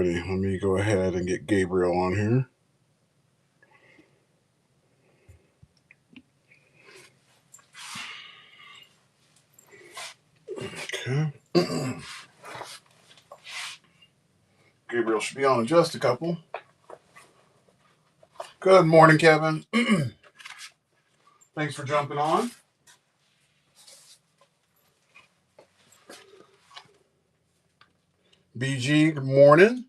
Alrighty, let me go ahead and get Gabriel on here. Okay. Gabriel should be on in just a couple. Good morning, Kevin. Thanks for jumping on. BG, good morning.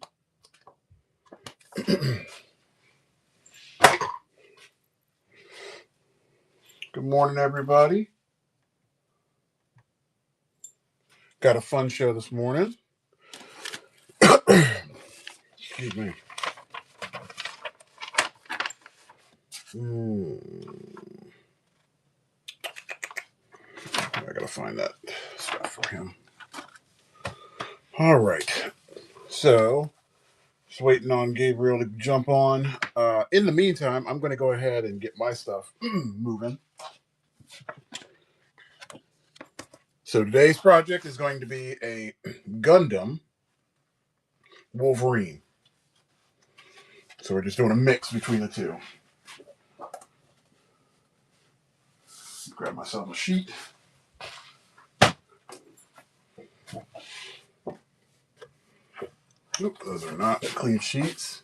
Good morning, everybody. Got a fun show this morning. Excuse me. I gotta find that stuff for him. All right. So, just waiting on Gabriel to jump on. In the meantime, I'm going to go ahead and get my stuff moving. So today's project is going to be a Gundam Wolverine. So we're just doing a mix between the two. Grab myself a sheet. Oop, those are not clean sheets.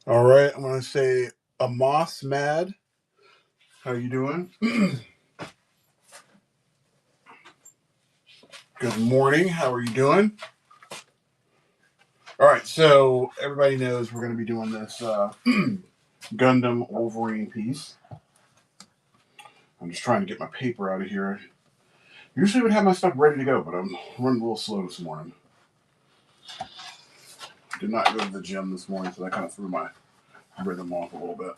All right, I'm going to say Amos Mad. How you doing? Good morning. How are you doing? All right, so everybody knows we're going to be doing this Gundam Wolverine piece. I'm just trying to get my paper out of here. Usually would have my stuff ready to go, but I'm running a little slow this morning. Did not go to the gym this morning, so that kind of threw my rhythm off a little bit.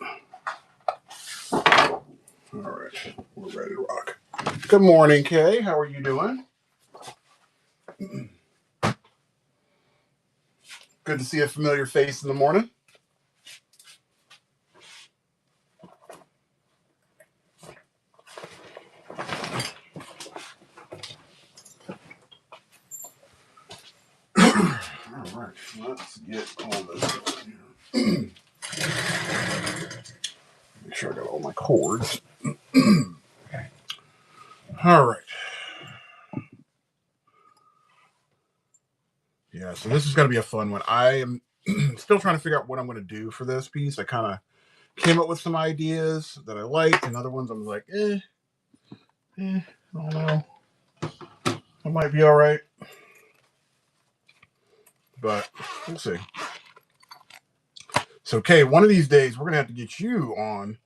All right, we're ready to rock. Good morning, Kay. How are you doing? Good to see a familiar face in the morning. All right, let's get all this going here. Make sure I got all my cords. All right. Yeah, so this is going to be a fun one. I am still trying to figure out what I'm going to do for this piece. I kind of came up with some ideas that I liked, and other ones I'm like, I don't know. It might be all right, but we'll see. So, Kay, one of these days we're going to have to get you on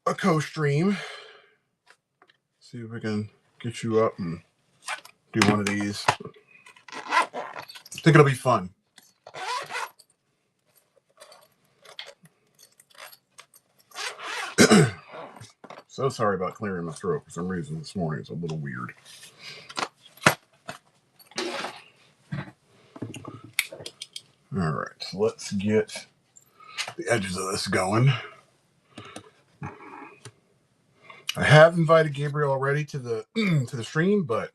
a co-stream. See if we can get you up and do one of these. I think it'll be fun. So sorry about clearing my throat for some reason this morning. It's a little weird. All right, so let's get the edges of this going. I have invited Gabriel already to the to the stream, but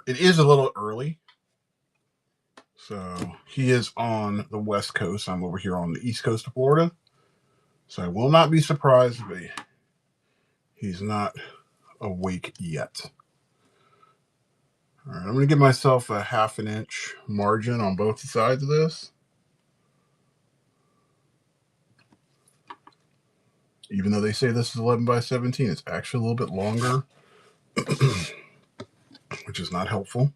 it is a little early. So he is on the West Coast. I'm over here on the East Coast of Florida. So I will not be surprised if he's not awake yet. All right, I'm going to give myself a 1/2 inch margin on both sides of this. Even though they say this is 11 by 17, it's actually a little bit longer, which is not helpful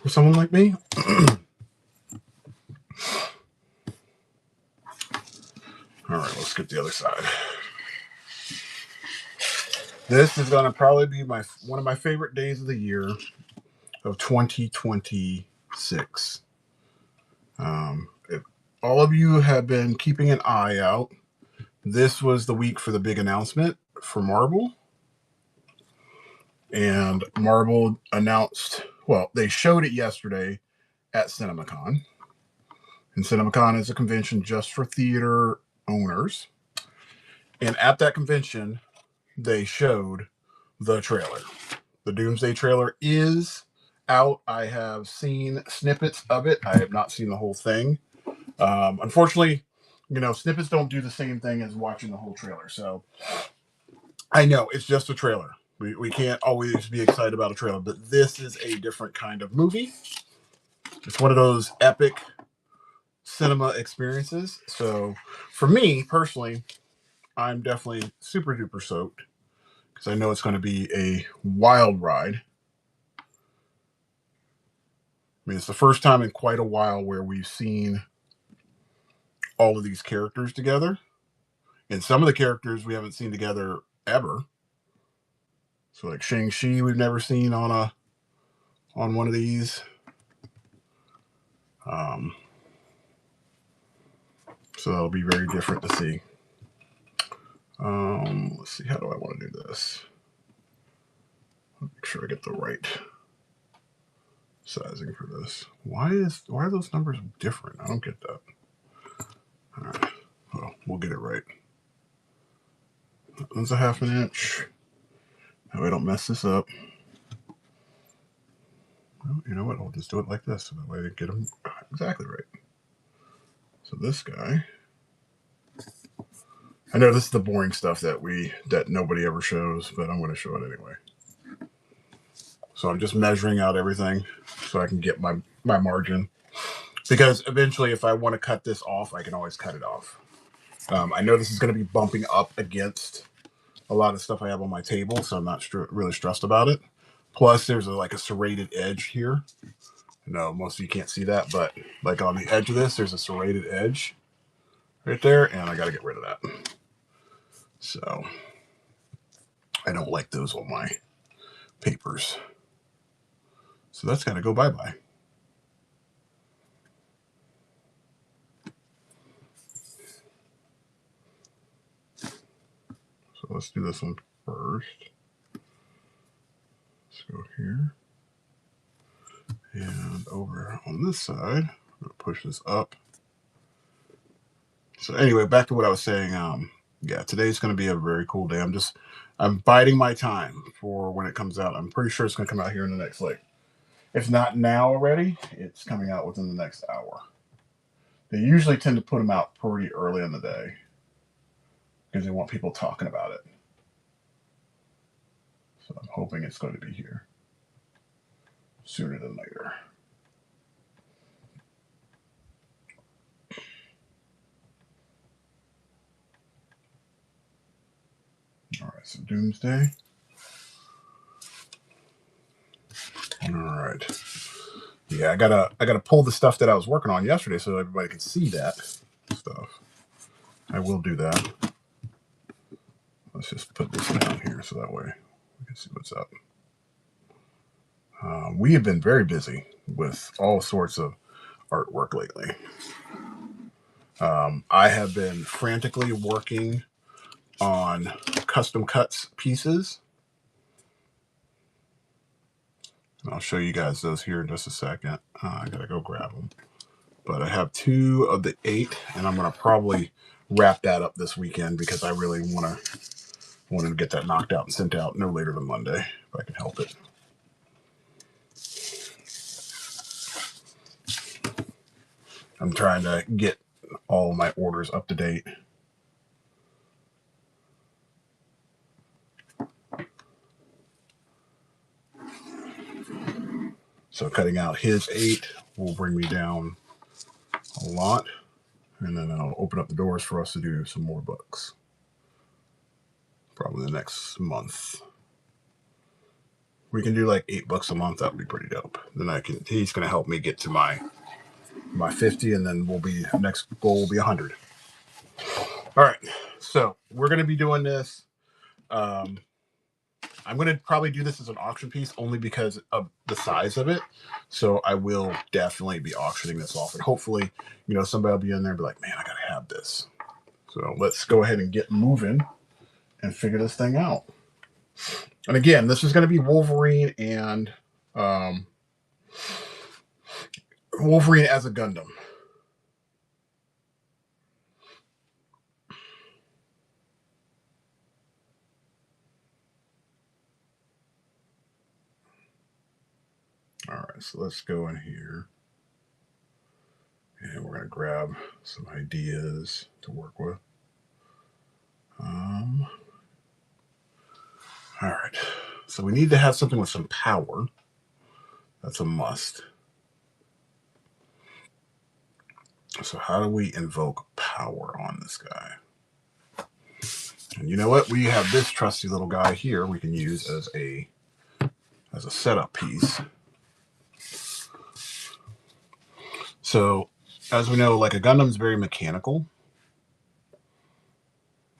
for someone like me. All right, let's get the other side. This is going to probably be one of my favorite days of the year of 2026. If all of you have been keeping an eye out, this was the week for the big announcement for Marvel. And Marvel announced, well, they showed it yesterday at CinemaCon. And CinemaCon is a convention just for theater owners. And at that convention, they showed the trailer. The Doomsday trailer is out. I have seen snippets of it. I have not seen the whole thing. Unfortunately, snippets don't do the same thing as watching the whole trailer. So I know it's just a trailer. We can't always be excited about a trailer, but this is a different kind of movie. It's one of those epic cinema experiences. So for me personally, I'm definitely super duper soaked because I know it's going to be a wild ride. I mean, it's the first time in quite a while where we've seen all of these characters together. And some of the characters we haven't seen together ever. So like Shang-Chi we've never seen on one of these. Um, so that'll be very different to see. Let's see, how do I want to do this? Make sure I get the right sizing for this. Why are those numbers different? I don't get that. All right. Well, we'll get it right. That one's a 1/2 inch. That way I don't mess this up. Well, you know what? I'll just do it like this, so that way I get them exactly right. So this guy, I know this is the boring stuff that nobody ever shows, but I'm going to show it anyway. So I'm just measuring out everything so I can get my margin. Because eventually, if I want to cut this off, I can always cut it off. I know this is going to be bumping up against a lot of stuff I have on my table, so I'm not really stressed about it. Plus, there's like a serrated edge here. No, most of you can't see that, but like on the edge of this, there's a serrated edge right there, and I got to get rid of that. So I don't like those on my papers. So that's got to go bye-bye. So let's do this one first. Let's go here. And over on this side, I'm going to push this up. So anyway, back to what I was saying. Yeah, today's going to be a very cool day. I'm biding my time for when it comes out. I'm pretty sure it's going to come out here in the next, like, if not now already, it's coming out within the next hour. They usually tend to put them out pretty early in the day because they want people talking about it. So I'm hoping it's going to be here sooner than later. All right, so Doomsday. All right. Yeah, I gotta pull the stuff that I was working on yesterday so everybody can see that stuff. I will do that. Let's just put this down here so that way we can see what's up. We have been very busy with all sorts of artwork lately. I have been frantically working on custom cuts pieces. I'll show you guys those here in just a second. I gotta go grab them. But I have 2 of the 8, and I'm gonna probably wrap that up this weekend because I really want to get that knocked out and sent out no later than Monday if I can help it. I'm trying to get all my orders up to date. So cutting out his 8 will bring me down a lot, and then I'll open up the doors for us to do some more books. Probably the next month. We can do like 8 books a month. That would be pretty dope. Then he's going to help me get to my 50, and then next goal will be 100. All right. So we're going to be doing this. I'm going to probably do this as an auction piece only because of the size of it. So I will definitely be auctioning this off. And hopefully, somebody will be in there and be like, man, I got to have this. So let's go ahead and get moving and figure this thing out. And again, this is going to be Wolverine and Wolverine as a Gundam. All so let's go in here. And we're going to grab some ideas to work with. All right. So we need to have something with some power. That's a must. So how do we invoke power on this guy? And you know what? We have this trusty little guy here we can use as a setup piece. So as we know, like a Gundam's very mechanical.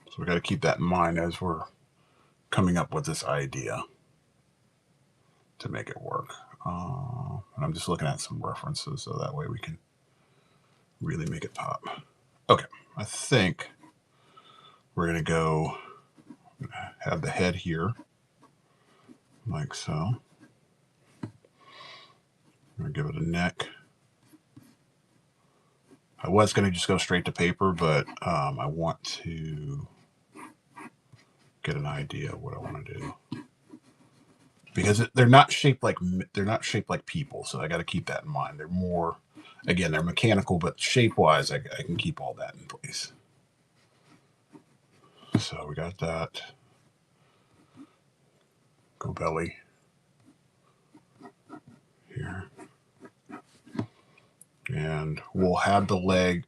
So we got to keep that in mind as we're coming up with this idea to make it work. And I'm just looking at some references so that way we can really make it pop. Okay, I think we're going to have the head here, like so. I'm going to give it a neck. I was going to just go straight to paper, but I want to get an idea of what I want to do. Because they're not shaped like people, so I got to keep that in mind. They're more, again, they're mechanical, but shape-wise, I can keep all that in place. So we got that. Go belly here, and we'll have the leg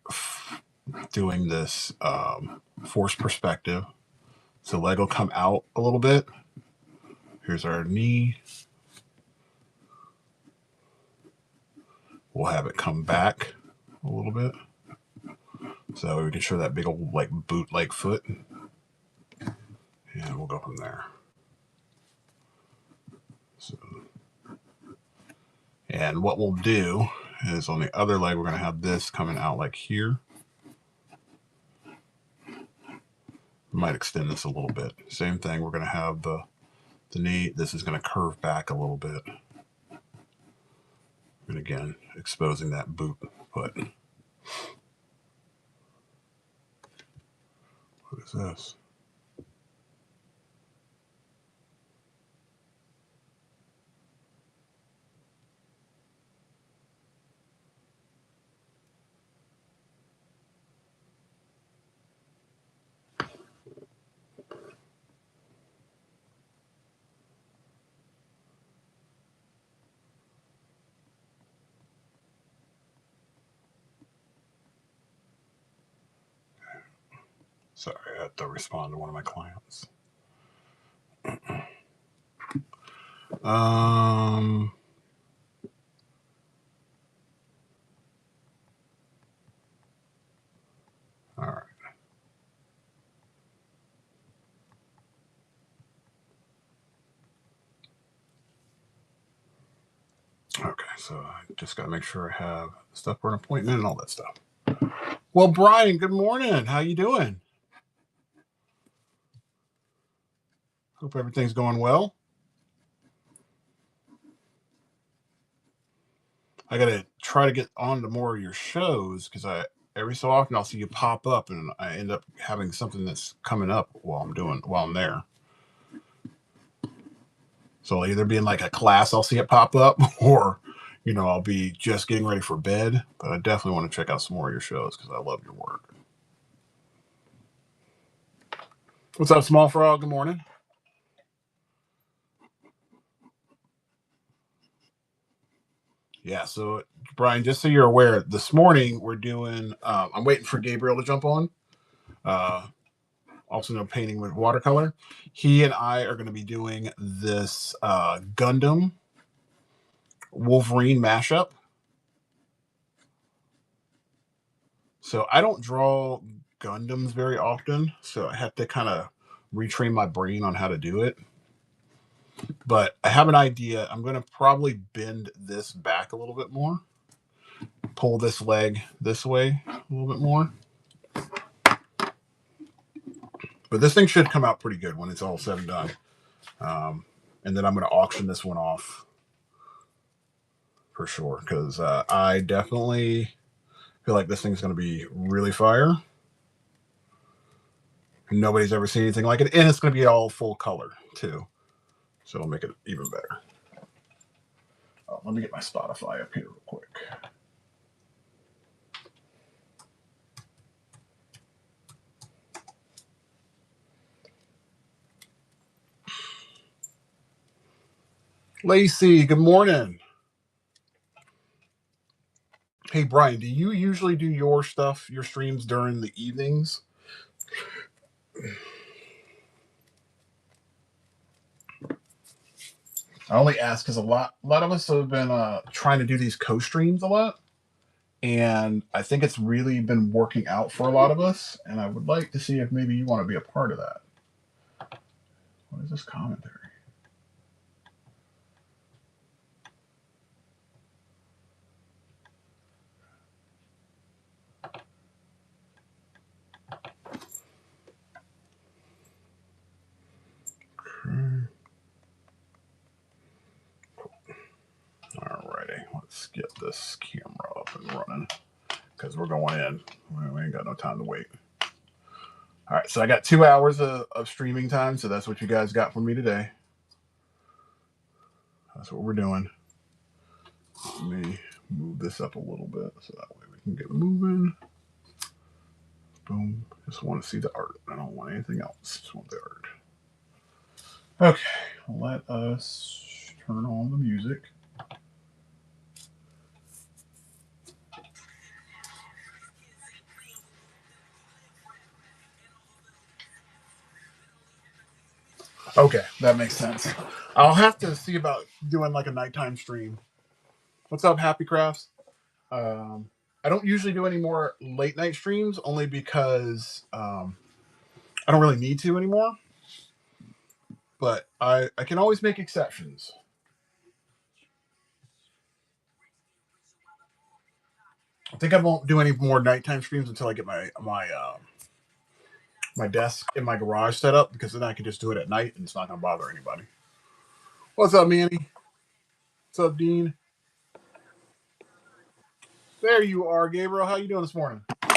doing this forced perspective. So leg will come out a little bit. Here's our knee. We'll have it come back a little bit, so we can show that big old like boot-like foot, and we'll go from there. So, and what we'll do is on the other leg, we're going to have this coming out like here. We might extend this a little bit. Same thing, we're going to have the knee. This is going to curve back a little bit. And again, exposing that boot foot. What is this? Sorry, I had to respond to one of my clients. All right. Okay, so I just got to make sure I have stuff for an appointment and all that stuff. Well, Brian, good morning. How you doing? Hope everything's going well. I got to try to get on to more of your shows because every so often I'll see you pop up and I end up having something that's coming up while I'm there. So I'll either be in like a class, I'll see it pop up, or I'll be just getting ready for bed. But I definitely want to check out some more of your shows because I love your work. What's up, Small Frog? Good morning. Yeah, so Brian, just so you're aware, this morning we're doing. I'm waiting for Gabriel to jump on. Also known Painting with Watercolor. He and I are going to be doing this Gundam Wolverine mashup. So I don't draw Gundams very often, so I have to kind of retrain my brain on how to do it. But I have an idea. I'm going to probably bend this back a little bit more, pull this leg this way a little bit more. But this thing should come out pretty good when it's all said and done. And then I'm going to auction this one off for sure, because I definitely feel like this thing's going to be really fire. Nobody's ever seen anything like it, and it's going to be all full color too, so it'll make it even better. Oh, Let me get my Spotify up here real quick. Lacey, good morning. Hey, Brian, do you usually do your streams during the evenings? I only ask because a lot of us have been trying to do these co-streams a lot, and I think it's really been working out for a lot of us, and I would like to see if maybe you want to be a part of that. What is this commentary? Alrighty, let's get this camera up and running because we're going in. We ain't got no time to wait. All right, so I got 2 hours of streaming time, so that's what you guys got from me today. That's what we're doing. Let me move this up a little bit so that way we can get moving. Boom. Just want to see the art. I don't want anything else. Just want the art. Okay, let us turn on the music. Okay, that makes sense. I'll have to see about doing like a nighttime stream. What's up, Happy Crafts? I don't usually do any more late night streams only because I don't really need to anymore. But I can always make exceptions. I think I won't do any more nighttime streams until I get my desk in my garage set up, because then I can just do it at night and it's not going to bother anybody. What's up, Manny? What's up, Dean? There you are, Gabriel. How you doing this morning? All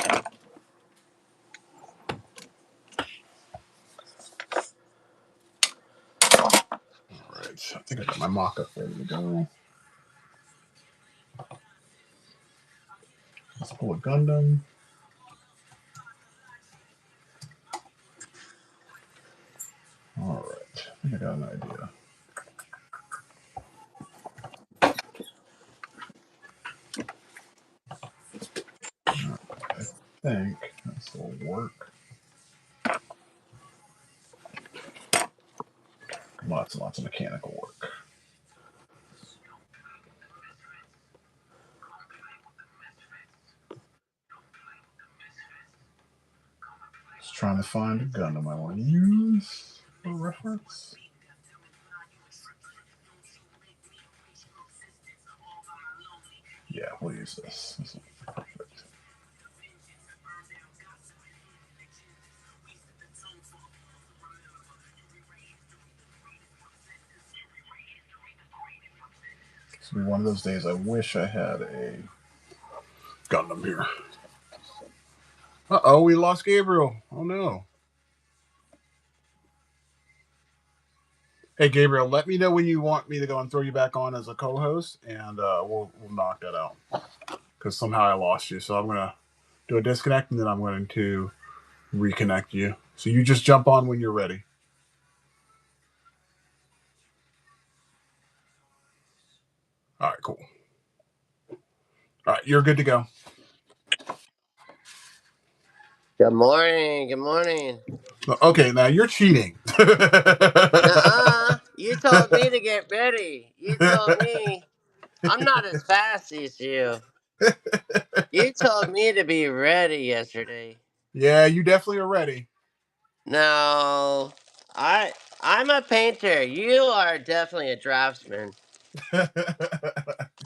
right, I think I got my mock-up ready to go. Let's pull a Gundam. All right, I think I got an idea. I think this will work. Lots and lots of mechanical work. Just trying to find a Gundam I want to use for reference. Yeah, we'll use this. This will be perfect. This will be one of those days I wish I had a Gundam here. Uh-oh, we lost Gabriel. Oh, no. Hey, Gabriel, let me know when you want me to go and throw you back on as a co-host, and we'll knock that out. Because somehow I lost you. So I'm going to do a disconnect, and then I'm going to reconnect you. So you just jump on when you're ready. All right, cool. All right, you're good to go. Good morning. Good morning. Okay, now you're cheating. Nuh-uh. You told me to get ready. You told me. I'm not as fast as you. You told me to be ready yesterday. Yeah, you definitely are ready. No. I'm a painter. You are definitely a draftsman.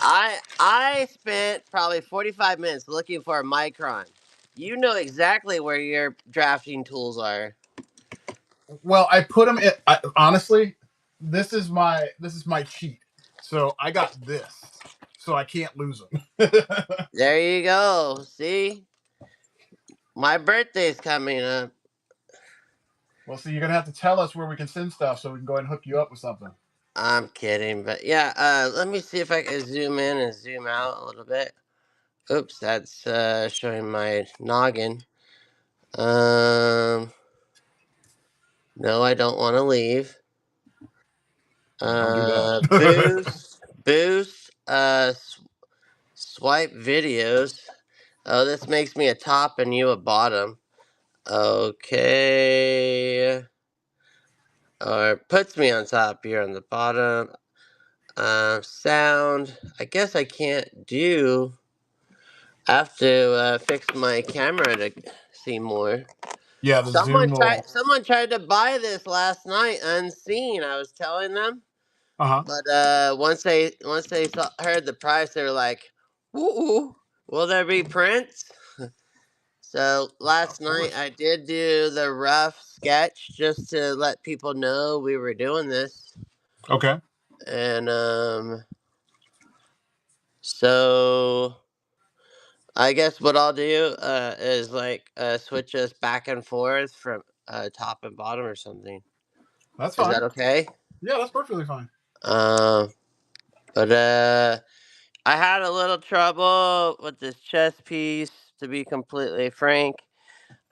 I spent probably 45 minutes looking for a micron. You know exactly where your drafting tools are. Well, I put them in. Honestly, this is my cheat. So I got this, so I can't lose them. There you go. See? My birthday's coming up. Well, see, you're gonna have to tell us where we can send stuff so we can go ahead and hook you up with something. I'm kidding, but yeah. Let me see if I can zoom in and zoom out a little bit. Oops, that's showing my noggin. Um, no, I don't want to leave. Yeah, don't do that. Boost. Swipe videos. Oh, this makes me a top and you a bottom. Okay. Or puts me on top, you're on the bottom. Sound. I guess I can't do. I have to fix my camera to see more. Yeah, the Zoom will. Someone tried to buy this last night unseen. I was telling them, Uh-huh. but once they heard the price, they were like, "Ooh, will there be prints?" So last Of night course. I did do the rough sketch just to let people know we were doing this, Okay. and so I guess what I'll do is like switch us back and forth from top and bottom or something. That's Is fine. that okay? Yeah, that's perfectly fine. Um, but I had a little trouble with this chess piece, to be completely frank.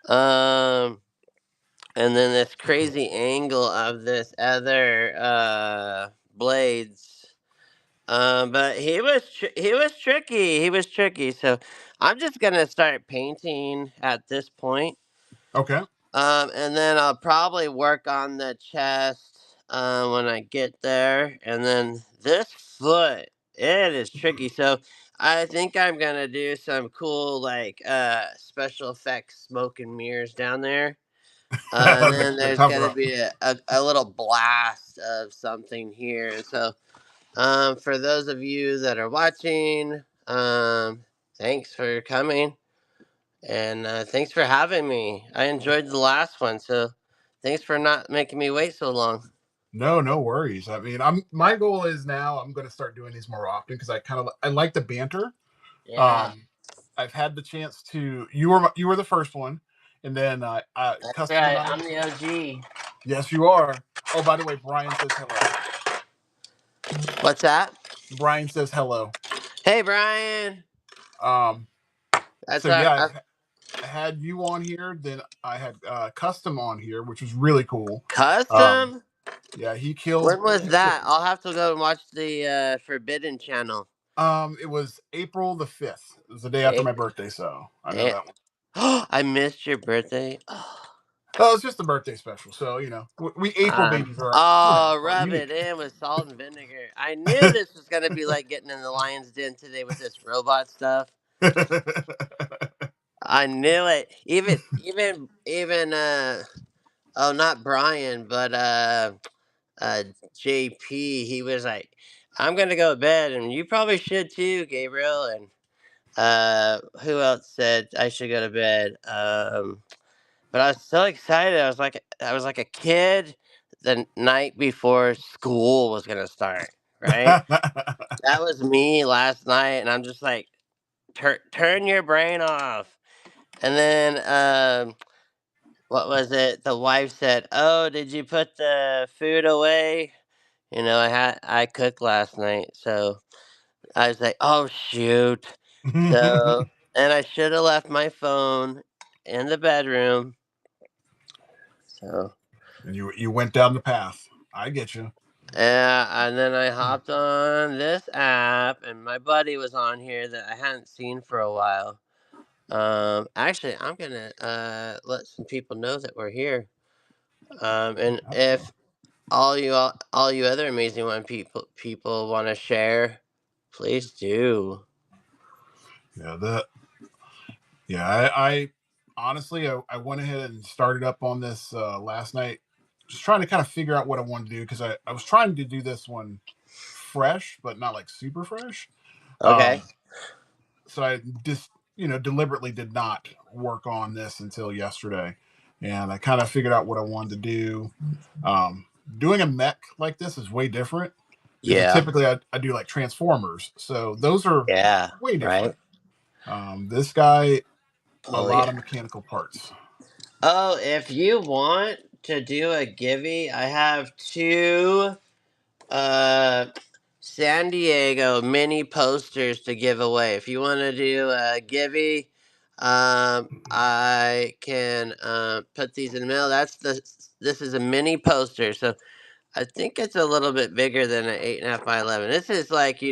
Um, and then this crazy angle of this other blades. But he was tricky. He was tricky. So I'm just gonna start painting at this point. Okay. And then I'll probably work on the chest when I get there. And then this foot, it is tricky. So I think I'm gonna do some cool like special effects smoke and mirrors down there. And then The there's cover gonna up. be a little blast of something here. And so for those of you that are watching, thanks for coming. And thanks for having me. I enjoyed the last one, so thanks for not making me wait so long. No, no worries. I mean, my goal is now I'm going to start doing these more often because I like the banter. Yeah, Um, I've had the chance to. You were the first one, and then that's Custom and right. I. I'm the OG. Yes, you are. Oh, by the way, Brian says hello. What's that? Brian says hello. Hey, Brian. Um, That's so yeah, I had you on here. Then I had Custom on here, which was really cool. Um, custom. yeah, he killed. When was that? I'll have to go and watch the Forbidden channel. It was April the 5th. It was the day after my April. birthday, so I know Eh. that one. I missed your birthday. Oh, it's just a birthday special, so we April babies are are Rub it unique. in with salt and vinegar. I knew this was gonna be like getting in the lion's den today with this robot stuff. I knew it. Even oh, not Brian, but uh JP, he was like, I'm gonna go to bed and you probably should too, Gabriel. And who else said I should go to bed? But I was so excited. I was like a kid the night before school was gonna start, right? That was me last night, and I'm just like, turn your brain off. And then what was it? The wife said, "Oh, did you put the food away?" You know, I cooked last night, so I was like, "Oh shoot!" So, and I should have left my phone in the bedroom. So, And you went down the path. I get you. yeah, and then I hopped on this app, and my buddy was on here that I hadn't seen for a while. Actually, I'm gonna let some people know that we're here. And if all you other amazing one people want to share, please do. Yeah, I honestly I went ahead and started up on this last night, just trying to kind of figure out what I wanted to do because I was trying to do this one fresh, but not like super fresh. Okay. Um, so I just deliberately did not work on this until yesterday, and I kind of figured out what I wanted to do. Um, Doing a mech like this is way different because Yeah. typically I do like transformers, so those are Yeah. way Right. different. This guy, a Oh lot yeah. of mechanical parts. Oh, if you want to do a givey, I have two uh, San Diego mini posters to give away. If you want to do a givey, I can put these in the mail. This is a mini poster, so I think it's a little bit bigger than an 8.5 by 11. This is like,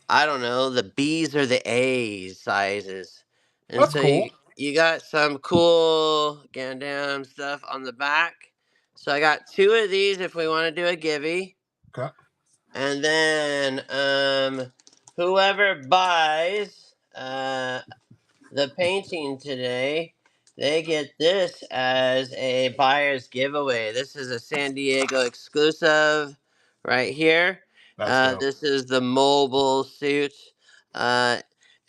I don't know, the B's or the A's sizes. And That's so cool. you got some cool Gundam stuff on the back. So I got two of these if we want to do a givey. Okay. And then whoever buys the painting today, they get this as a buyer's giveaway. This is a San Diego exclusive right here. That's dope. This is the mobile suit. Uh,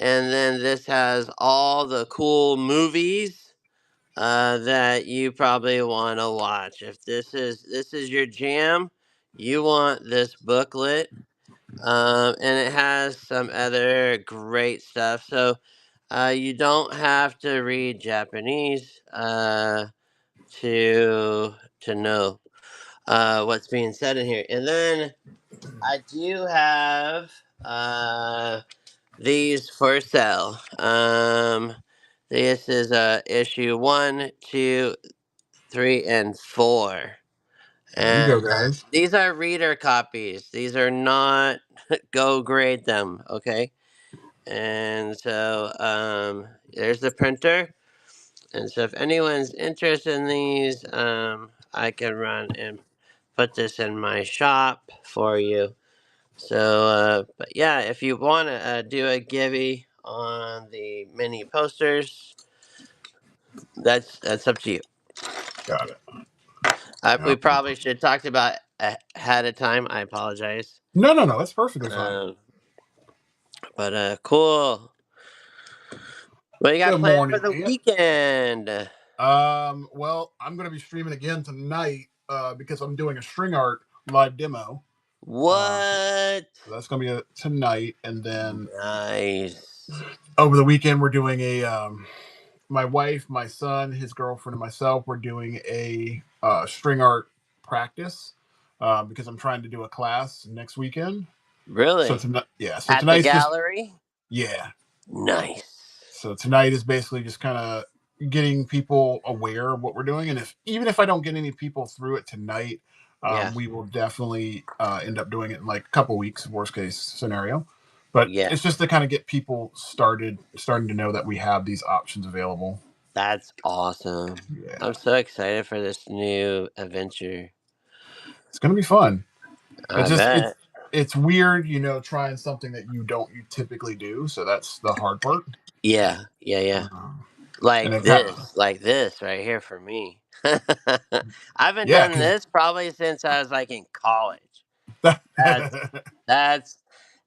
and then this has all the cool movies that you probably want to watch. If this is your jam, you want this booklet. And it has some other great stuff. So you don't have to read Japanese to know what's being said in here. And then I do have these for sale. This is issue 1, 2, 3, and 4. There you go, And guys. these are reader copies. These are not go grade them, okay? And so there's the printer. And so if anyone's interested in these, I can run and put this in my shop for you. So, but yeah, if you want to do a givey on the mini posters, that's up to you. Got it. We Yep. probably should have talked about ahead of time. I apologize. No, no, no. That's perfectly fine. Um, but cool. What you got Good planned for morning, the Ian. weekend? Well, I'm gonna be streaming again tonight because I'm doing a string art live demo. So What? that's gonna be tonight, and then Nice. over the weekend we're doing a my wife, my son, his girlfriend, and myself. We're doing a string art practice because I'm trying to do a class next weekend. So Really? tonight, yeah. So At the tonight's just gallery? yeah. Nice. So tonight is basically just kind of getting people aware of what we're doing, and if even if I don't get any people through it tonight, Yeah. we will definitely end up doing it in like a couple weeks, worst case scenario. But Yeah. it's just to kind of get people starting to know that we have these options available. That's awesome. Yeah, I'm so excited for this new adventure. it's gonna be fun. It I just bet. it's weird, trying something that you typically do. So that's the hard part. Yeah. Yeah. Yeah. Um, and Like then kind of this right here for me. I haven't yeah, done because this probably since I was like in college. That's that's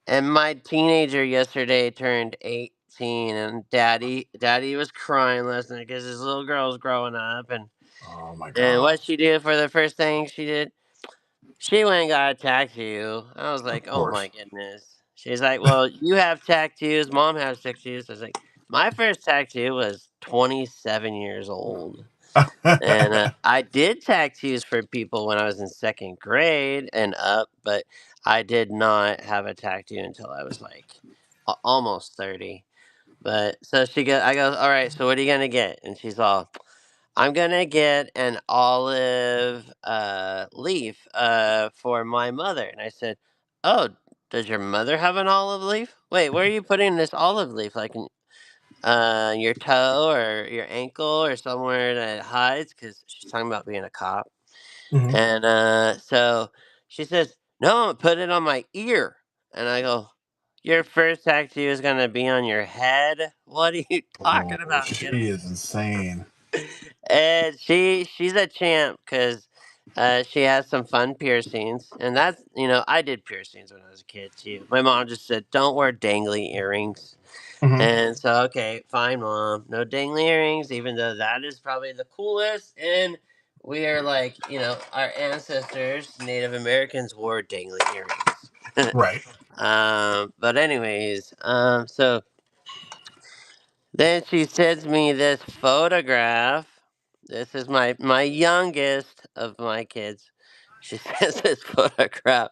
And my teenager yesterday turned 18, and daddy was crying last night because his little girl's growing up. oh my And god, what she did for the first thing she did, she went and got a tattoo. I was of like, oh course. my goodness. She's like, well, you have tattoos, mom has tattoos. I was like, my first tattoo was 27 years old. And I did tattoos for people when I was in second grade and up, but I did not have a tattoo until I was like almost 30. But so I go, all right, so what are you going to get? And she's all, I'm going to get an olive leaf for my mother. And I said, oh, does your mother have an olive leaf? Wait, where are you putting this olive leaf? Like your toe or your ankle or somewhere that it hides? Because she's talking about being a cop. Mhm. And so she says, no, I'm gonna put it on my ear. And I go, your first tattoo is gonna be on your head? What are you Oh, talking about, she kiddo? is insane. And she's a champ because she has some fun piercings, and that's I did piercings when I was a kid too. My mom just said, don't wear dangly earrings. Mhm. And so, okay, fine, mom. No dangly earrings, even though that is probably the coolest. And we are like, our ancestors, Native Americans, wore dangly earrings. Right. But anyways, so then she sends me this photograph. This is my youngest of my kids. She sends this photograph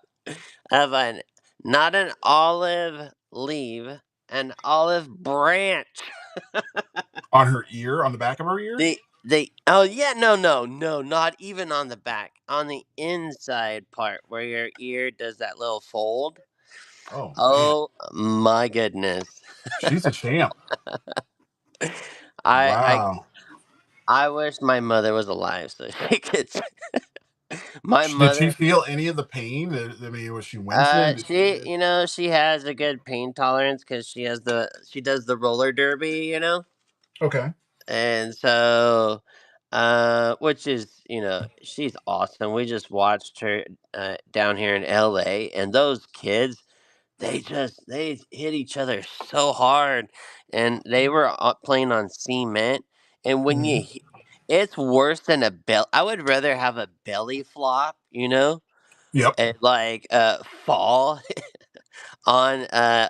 of an not an olive leaf, an olive branch. On her ear, on the back of her ear. The oh yeah, no, not even on the back. On the inside part where your ear does that little fold. Oh man, Oh my goodness. she's a champ. I I Wow. I wish my mother was alive so she could my Did she mother feel any of the pain? I mean, was she wincing? Did she? she has a good pain tolerance because she does the roller derby, Okay. and so which is she's awesome. We just watched her down here in LA, and those kids, they hit each other so hard, and they were playing on cement, and Mhm. it's worse than a bell. I would rather have a belly flop, Yep. and like fall on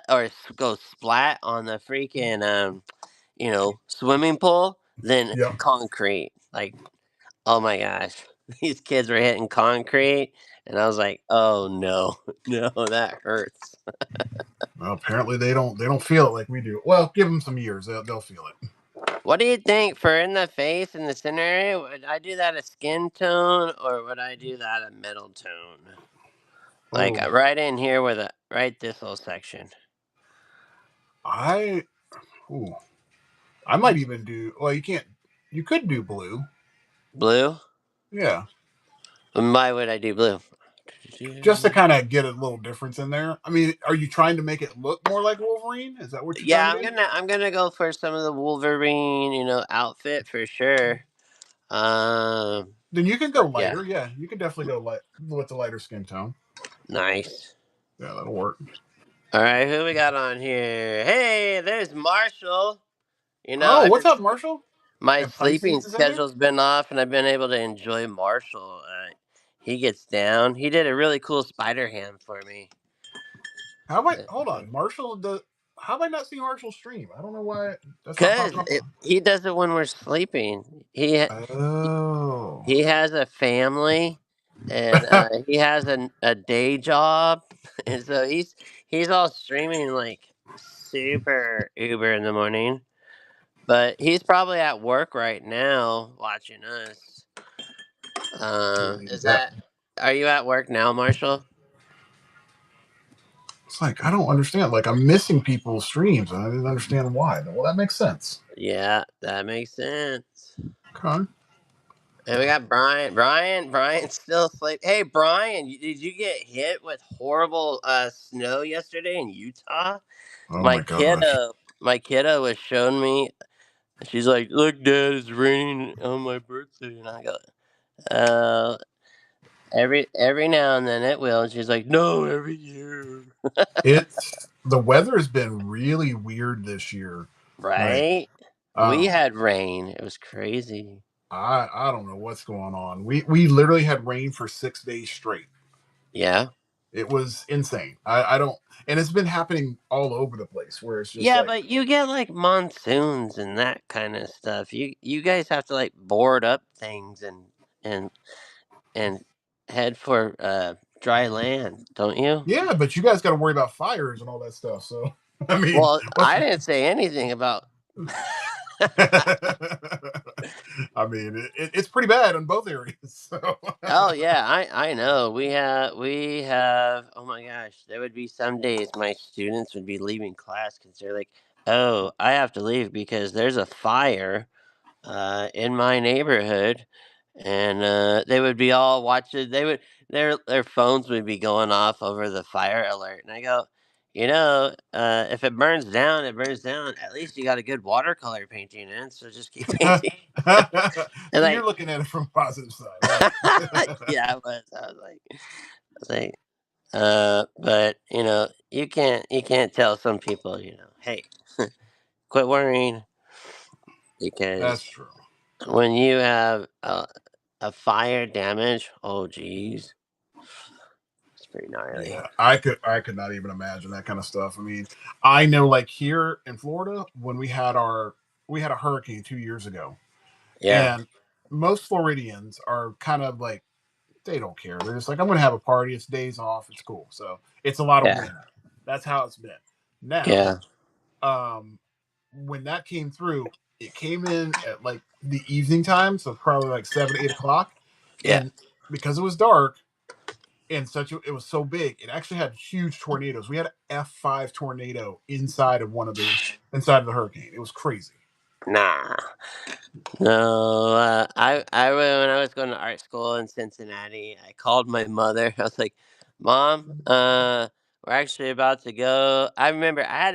or go splat on the freaking swimming pool than Yep. concrete. Like, oh my gosh, these kids were hitting concrete, and I was like, oh no, no, that hurts. Well, apparently they don't feel it like we do. Well, give them some years, they'll feel it. What do you think for in the face in the center area? Would I do that a skin tone or would I do that a metal tone? Like Oh, right in here with a right this little section. I, ooh, I might even do. Well, you can't. You could do blue. Blue? Yeah, Why would I do blue? just to kind of get a little difference in there. I mean, are you trying to make it look more like Wolverine? Is that what you're trying Yeah, to I'm do? gonna I'm gonna go for some of the Wolverine, outfit for sure. Um, Then you can go but yeah, lighter. Yeah, you can definitely go light with the lighter skin tone. nice. Yeah, that'll work. All right, who we got on here? Hey, there's Marshall. Oh, I've what's been up, Marshall? my And sleeping Pisces is in there. schedule's been off, and I've been able to enjoy Marshall. He gets down. He did a really cool spider ham for me. How about hold on, Marshall? How have I not seen Marshall stream? I don't know why that's not Cause popping up. he does it when we're sleeping. Oh, He has a family, and he has a day job, and so he's all streaming like super uber in the morning. But he's probably at work right now watching us. Is yeah. that? Are you at work now, Marshall? It's like I don't understand. Like I'm missing people's streams, and I didn't understand why. Well, that makes sense. Yeah, that makes sense. Okay. And we got Brian. Brian's still asleep. Hey, Brian, did you get hit with horrible snow yesterday in Utah? Oh My my gosh. kiddo, my kiddo was showing me. She's like, "Look, Dad, it's raining on my birthday," and I go, "Uh, every now and then it will." And she's like, "No, every year." It's the weather has been really weird this year. Like, Right? We um, had rain. It was crazy. I don't know what's going on. We literally had rain for 6 days straight. Yeah. It was insane. I don't, and it's been happening all over the place. Where it's just Yeah, like, but you get like monsoons and that kind of stuff. You guys have to like board up things and and head for dry land, don't you? yeah, but you guys got to worry about fires and all that stuff. So, I mean, Well, what's I didn't say anything about. I mean, it's pretty bad in both areas. So, Oh yeah, I know. We have. Oh my gosh, there would be some days my students would be leaving class because they're like, "Oh, I have to leave because there's a fire in my neighborhood," and they would be all watching. Their phones would be going off over the fire alert, and I go, if it burns down, it burns down. At least you got a good watercolor painting in, so just keep painting. And so you're like, looking at it from a positive side. I like it. yeah, I was like, but you can't tell some people, hey, quit worrying That's because true. when you have a fire damage, oh geez, it's pretty gnarly. Yeah, I could not even imagine that kind of stuff. I mean, I know like here in Florida when we had a hurricane 2 years ago, Yeah. and most Floridians are kind of like they don't care. They're just like, I'm gonna have a party. It's days off. It's cool. So it's a lot of Yeah. wind. That's how it's been. Now, Yeah. um, when that came through, it came in at like the evening time, so probably like 7, 8 o'clock, Yeah. and because it was dark and it was so big, it actually had huge tornadoes. We had an F5 tornado inside of the hurricane. It was crazy. Nah. No, when I was going to art school in Cincinnati, I called my mother. I was like, "Mom, we're actually about to go." I remember I had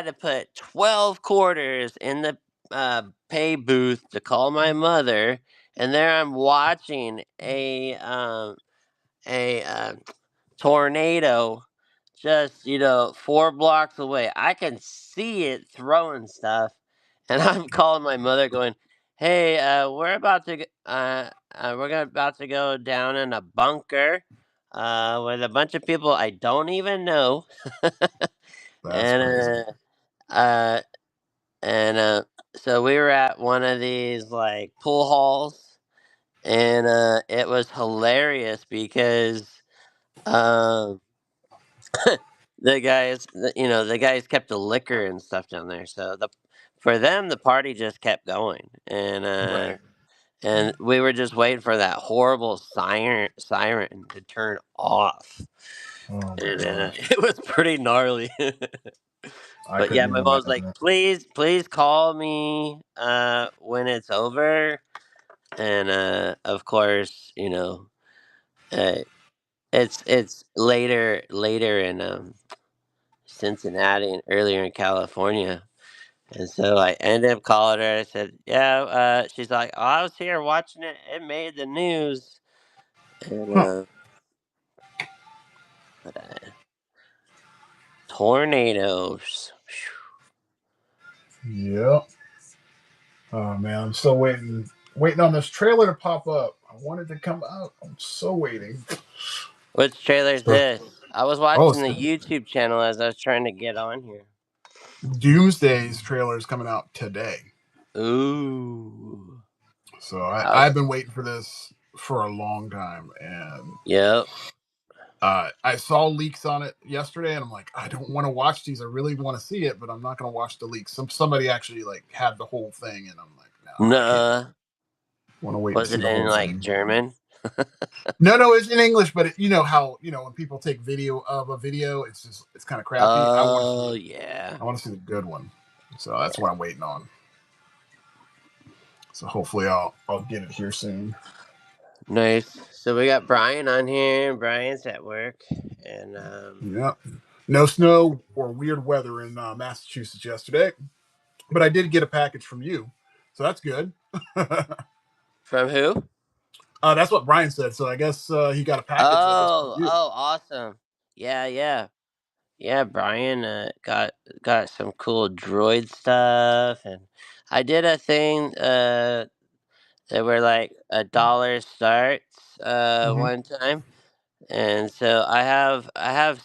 to put 12 quarters in the pay booth to call my mother, and there I'm watching a tornado just 4 blocks away. I can see it throwing stuff, and I'm calling my mother, going, "Hey, about to go down in a bunker with a bunch of people I don't even know." That's and crazy. uh, and so we were at one of these like pool halls, and it was hilarious because. Um, the guys kept the liquor and stuff down there. So for them, the party just kept going, Right. and we were just waiting for that horrible siren to turn off, Oh my and gosh. it was pretty gnarly. I But couldn't yeah, my even mom was like, imagine. please call me when it's over, and of course, uh, it's later in Cincinnati and earlier in California. And so I ended up calling her. I said, "Yeah." She's like, "Oh, I was here watching it. It made the news." And Huh. but tornadoes. Yep. Oh man, I'm still waiting on this trailer to pop up. I want it to come out. I'm so waiting. Which trailer is So, this? I was oh, watching it's the the YouTube channel as I was trying to get on here. Doomsday's trailer is coming out today. Ooh. So How's I've it? been waiting for this for a long time, and Yep. I saw leaks on it yesterday, and I'm like, I don't want to watch these. I really want to see it, but I'm not going to watch the leaks. Somebody actually like had the whole thing, and I'm like, no, I can't. Nuh. I want to wait and Was see it the in whole like thing. German? No, it's in English, but you know how when people take video of a video, it's kind of crappy. I want to see Oh the yeah. I want to see the good one, so that's Yeah. what I'm waiting on. So hopefully I'll get it here soon. Nice. So we got Brian on here. Brian's at work, and Yeah, no snow or weird weather in Massachusetts yesterday, but I did get a package from you, so that's good. from who? That's what Brian said. So I guess he got a package. I guess from Oh, you. oh, awesome. Yeah, yeah. Yeah, Brian got some cool droid stuff, and I did a thing that were like $1 starts Hmm. one time. And so I have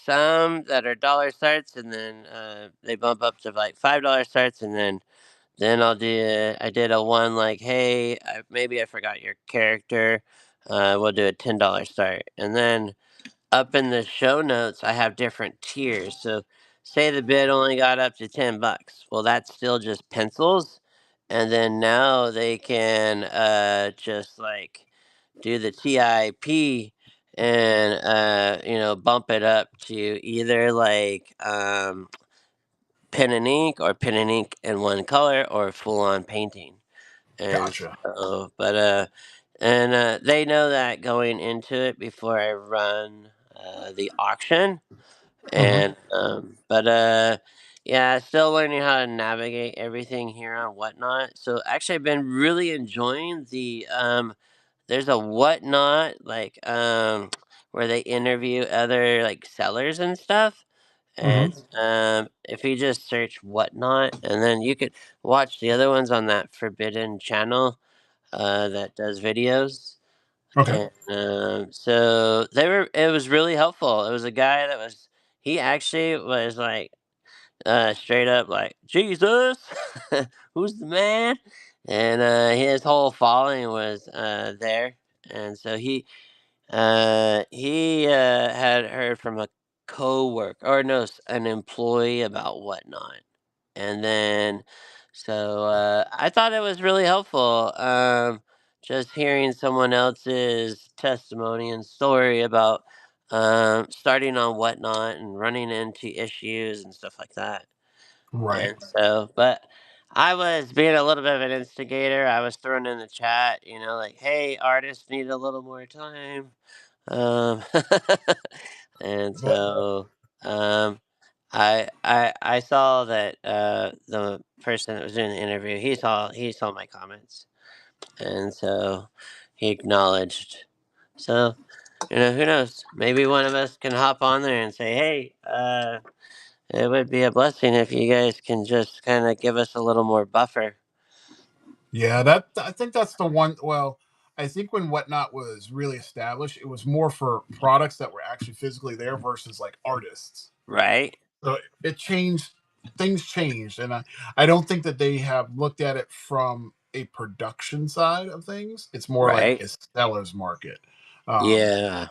some that are dollar starts, and then they bump up to like $5 starts, and then I did a one like, "Hey, maybe I forgot your character. We'll do a $10 start," and then up in the show notes, I have different tiers. So, say the bid only got up to $10. Well, that's still just pencils, and then now they can just like do the TIP and bump it up to either like pen and ink, or pen and ink in one color, or full on painting. And Gotcha. so, they know that going into it before I run the auction. Hmm. And yeah, still learning how to navigate everything here on Whatnot. So actually, I've been really enjoying the there's a Whatnot like where they interview other like sellers and stuff. And Hmm. if you just search Whatnot, and then you could watch the other ones on that Forbidden channel that does videos. Okay. And so it was really helpful. It was a guy he actually was like straight up like, "Jesus, who's the man?" And his whole following was there, and so He had heard from a coworker, or no, an employee about whatnot, and then so I thought it was really helpful. Just hearing someone else's testimony and story about starting on whatnot and running into issues and stuff like that. Right. And so, but I was being a little bit of an instigator. I was throwing in the chat, like, "Hey, artists need a little more time." Um, and But so, um, I saw that the person that was doing the interview, he saw my comments, and so he acknowledged. So, who knows? Maybe one of us can hop on there and say, "Hey, it would be a blessing if you guys can just kind of give us a little more buffer." yeah, that I think that's the one. Well, I think when Whatnot was really established, it was more for products that were actually physically there versus like artists. Right? So it changed. Things changed, and I don't think that they have looked at it from a production side of things. It's more like Right? a seller's market. Um, Yeah.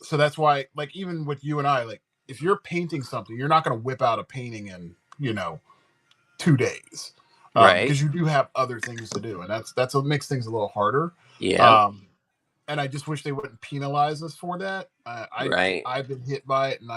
so that's why, like, even with you and I, like, if you're painting something, you're not going to whip out a painting in 2 days, Right? because you do have other things to do, and that's what makes things a little harder. Yep. Um, and I just wish they wouldn't penalize us for that. Right. I've been hit by it, and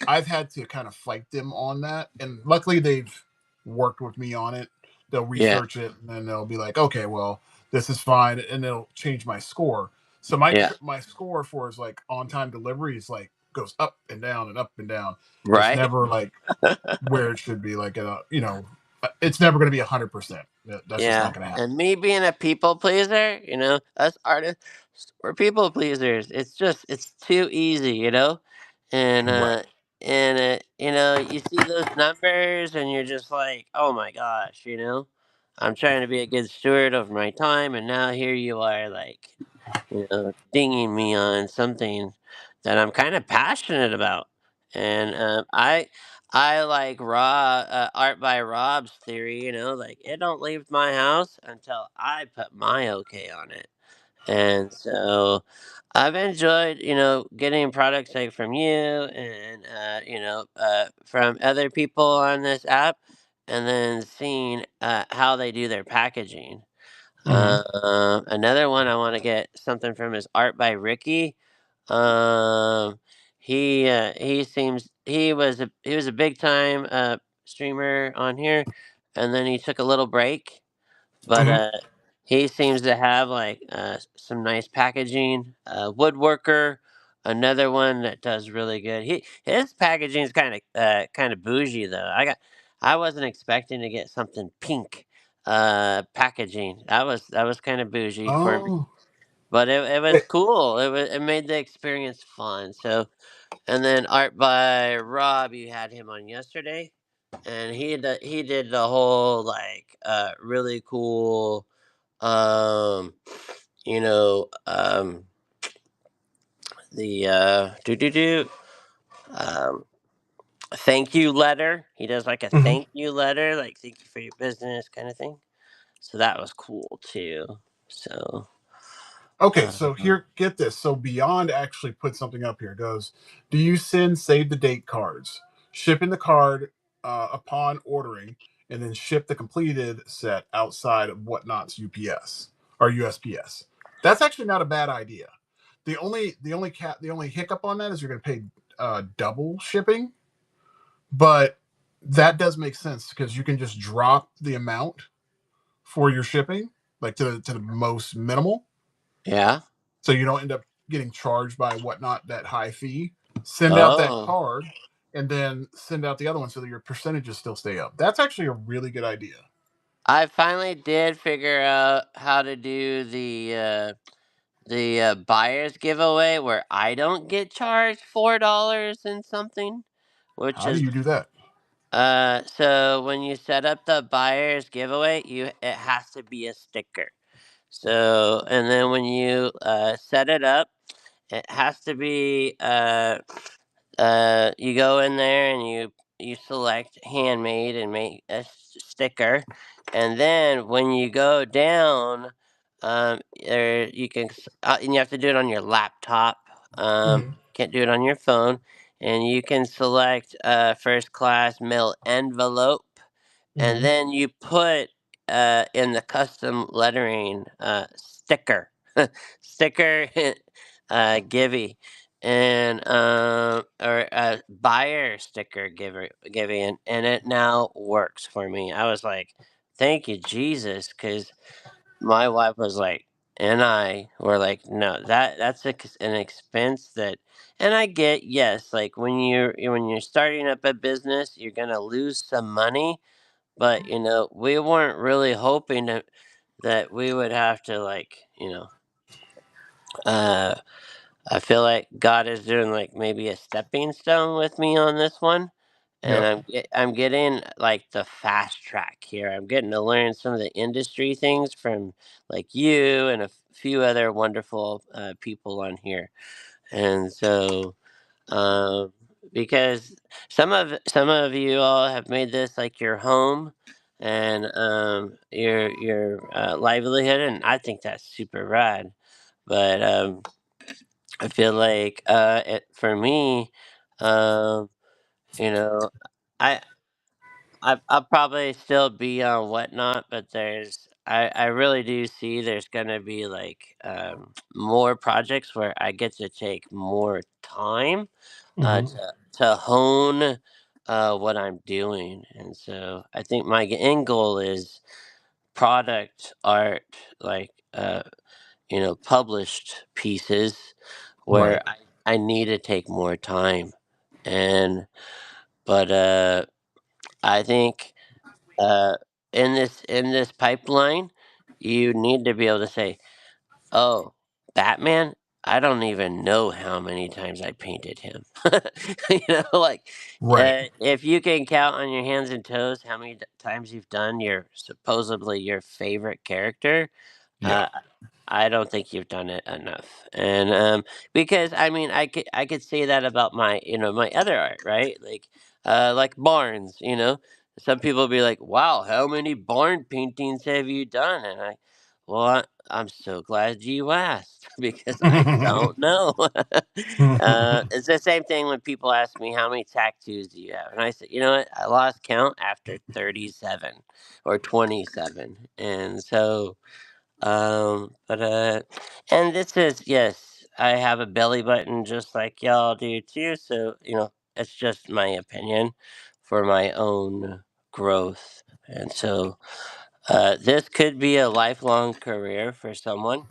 I've had to kind of fight them on that. And luckily, they've worked with me on it. They'll Yeah. research it, and then they'll be like, okay, well, this is fine, and they'll change my score. So Yeah. my score for is like on time delivery is like goes up and down and up and down. It's Right? never like where it should be. Like it's never going to be 100%. That's just not Yeah, going to happen. and me being a people pleaser, us artists, we're people pleasers. It's too easy, and Right. you see those numbers and you're just like, oh my gosh, I'm trying to be a good steward of my time, and now here you are, like, dinging me on something that I'm kind of passionate about. And I like art by Rob's theory, like, it don't leave my house until I put my okay on it. And so I've enjoyed, getting products like from you and, from other people on this app, and then seeing how they do their packaging. Hmm. Another one I want to get something from is Art by Ricky. Um, he was a big time streamer on here, and then he took a little break, but Hmm. he seems to have like some nice packaging. Woodworker, another one that does really good. His packaging is kind of bougie though. I wasn't expecting to get something pink packaging. That was kind of bougie for me, Oh, but it was cool. It made the experience fun. So, and then art by Rob, you had him on yesterday, and he did the whole like really cool um you know the do do do um thank you letter. He does like a mhm. thank you letter, like, thank you for your business kind of thing. So that was cool too. So Okay, so uh, here, get this. So Beyond actually put something up here. It goes, do you send save the date cards? Shipping the card upon ordering, and then ship the completed set outside of Whatnot's UPS or USPS. That's actually not a bad idea. The only hiccup on that is you're going to pay double shipping, but that does make sense because you can just drop the amount for your shipping, like to the most minimal, yeah. so you don't end up getting charged by Whatnot that high fee. Send out that Oh, card and then send out the other one so that your percentages still stay up. That's actually a really good idea. I finally did figure out how to do the buyer's giveaway where I don't get charged $4 and something, which How do is you do that? so when you set up the buyer's giveaway, it has to be a sticker. So, and then when you set it up, it has to be you go in there and you select handmade and make a sticker, and then when you go down, and you have to do it on your laptop Hmm. Can't do it on your phone, and you can select first class mail envelope, and Hmm. then you put in the custom lettering sticker, sticker, givey, and or buyer sticker giver givey, and it now works for me. I was like, thank you Jesus, because my wife was like, and I were like, no, that's an expense that, and I get, yes, like when you're starting up a business, you're gonna lose some money, but we weren't really hoping that we would have to, like, uh I feel like God is doing like maybe a stepping stone with me on this one, and Yep. I'm getting like the fast track here. I'm getting to learn some of the industry things from like you and a few other wonderful people on here, and so um, because some of you all have made this like your home and your livelihood, and I think that's super rad. But I feel like for me, um, you know, I I'll probably still be on whatnot, but I really do see there's gonna be like more projects where I get to take more time Hmm. to hone what I'm doing, and so I think my end goal is product art, like published pieces where Right. I need to take more time, and but I think uh, in this pipeline, you need to be able to say, "Oh, Batman, I don't even know how many times I painted him." Like, Right. if you can count on your hands and toes how many times you've done your supposedly your favorite character, Yeah. uh, I don't think you've done it enough. And because I mean, I could say that about my other art, right? Like barns. Some people be like, "Wow, how many barn paintings have you done?" And well, I'm so glad you asked because I don't know. It's the same thing when people ask me how many tattoos do you have, and I said, you know what, I lost count after 37 or 27, and so and this is, yes, I have a belly button just like y'all do too. So, it's just my opinion for my own growth. And so, this could be a lifelong career for someone.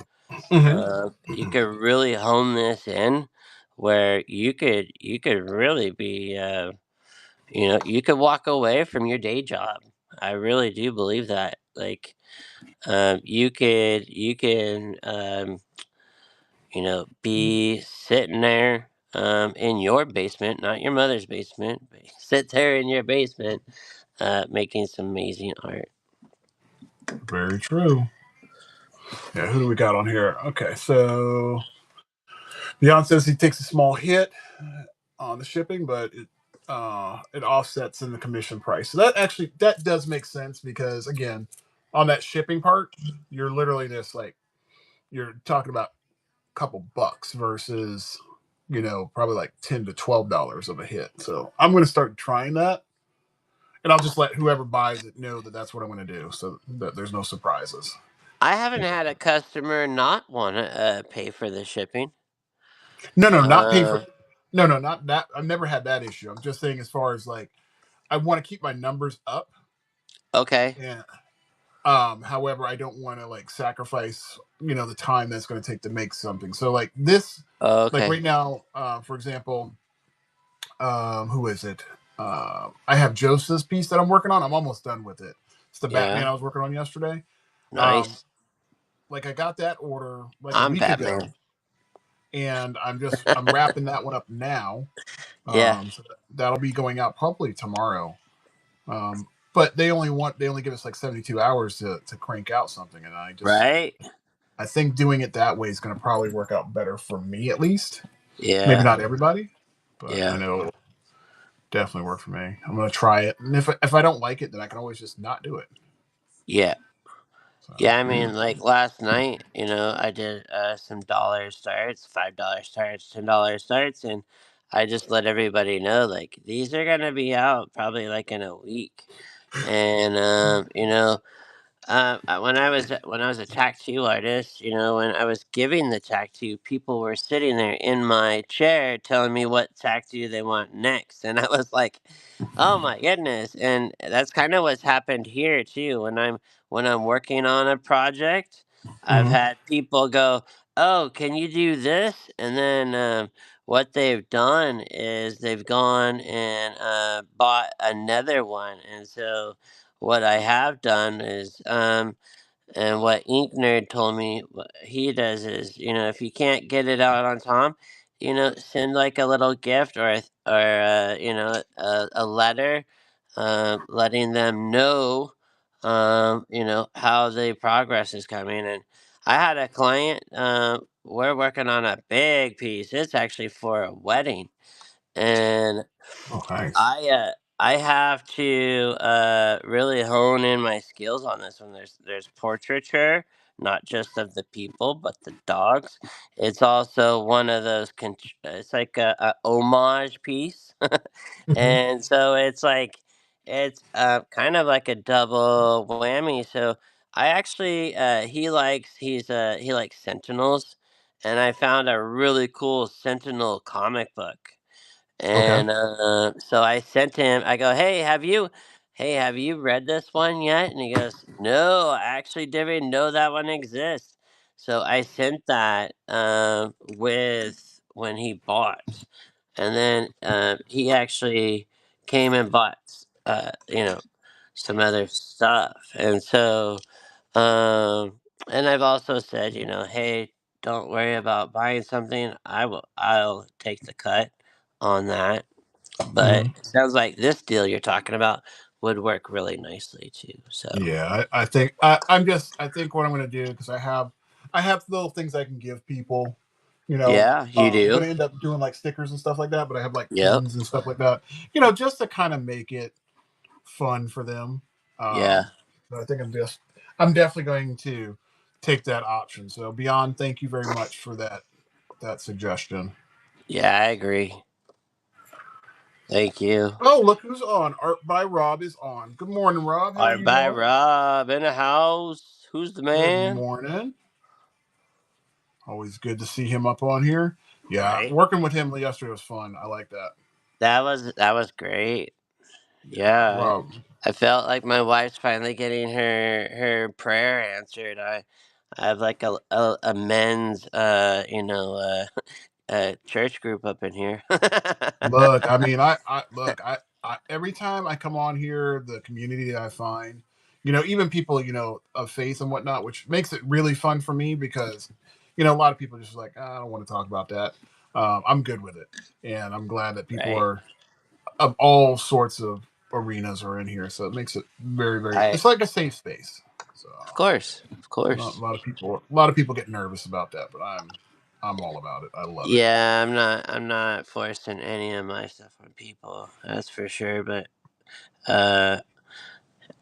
Hmm. You could really hone this in where you could really be, you could walk away from your day job. I really do believe that. Like, you can be sitting there in your basement, not your mother's basement, but sit there in your basement making some amazing art. Very true. Yeah. Who do we got on here? Okay. So Beyond says he takes a small hit on the shipping, but it offsets in the commission price. So that does make sense because again, on that shipping part, you're literally just like you're talking about a couple bucks versus probably like $10 to $12 of a hit. So I'm going to start trying that, and I'll just let whoever buys it know that that's what I'm going to do, so that there's no surprises. I haven't had a customer not want to pay for the shipping. No, no, not pay for. Uh, No, no, not that. I've never had that issue. I'm just saying, as far as like, I want to keep my numbers up, okay. and however, I don't want to like sacrifice, the time that's going to take to make something. So like this, like Okay. right now, for example, who is it? I have Joseph's piece that I'm working on. I'm almost done with it. It's the Batman Yeah. I was working on yesterday. Um, Nice. like I got that order like a I'm week ago, Batman. and I'm wrapping that one up now. Yeah. So that'll be going out probably tomorrow. But they only give us like 72 hours to crank out something, and Right. I think doing it that way is going to probably work out better for me at least. Maybe Yeah. not everybody, but I Yeah. know it'll definitely work for me. I'm going to try it, and if I don't like it, then I can always just not do it. Yeah. So Yeah, I mean, like last night, I did some dollar starts, $5 starts, $10 starts, and I just let everybody know like these are gonna be out probably like in a week, and when I was a tattoo artist, when I was giving the tattoo, people were sitting there in my chair telling me what tattoo they want next, and I was like, "Oh my goodness!" And that's kind of what's happened here too. When I'm working on a project, I've Mm-hmm. had people go, "Oh, can you do this?" And then what they've done is they've gone and bought another one, and so what I have done is, and what Ink Nerd told me, what he does is, if you can't get it out on time, send like a little gift or a letter, letting them know, how the progress is coming. And I had a client, we're working on a big piece. It's actually for a wedding, and Oh, nice. I have to really hone in my skills on this one. There's portraiture, not just of the people, but the dogs. It's also one of those. It's like a homage piece, Mm-hmm. and so it's kind of like a double whammy. So I actually he likes Sentinels, and I found a really cool Sentinel comic book, Okay. and so I sent him. I go, hey, have you read this one yet? And he goes, no, I actually didn't even know that one exists. So I sent that with when he bought, and then he actually came and bought, some other stuff, and so um, and I've also said, hey, don't worry about buying something. I'll take the cut on that. But Mm-hmm. it sounds like this deal you're talking about would work really nicely too. So Yeah, I think I think what I'm going to do, because I have little things I can give people. yeah, you I'm going do. to end up doing like stickers and stuff like that, but I have like Yep. pins and stuff like that. Just to kind of make it fun for them. Yeah. But I think I'm definitely going to take that option. So Beyond, thank you very much for that suggestion. Yeah, I agree. Thank you. Oh, look who's on. Art by Rob is on. Good morning, Rob. How All are right, you bye, doing? Rob in the house. Who's the Good man? morning. Always good to see him up on here. Yeah, Right. working with him yesterday was fun. I like that. That was great. Yeah, Yeah, Rob. I felt like my wife's finally getting her prayer answered. I have like a men's church group up in here. Look, I mean, I look, I every time I come on here, the community that I find, even people, of faith and whatnot, which makes it really fun for me because, a lot of people just like, "Ah, I don't want to talk about that. I'm good with it, and I'm glad that people Right. are of all sorts of arenas are in here. So it makes it very, very. I It's like a safe space. So Of course, of not, course. a lot of people get nervous about that, but I'm all about it. I love it. Yeah, I'm not forcing any of my stuff on people. That's for sure. But uh,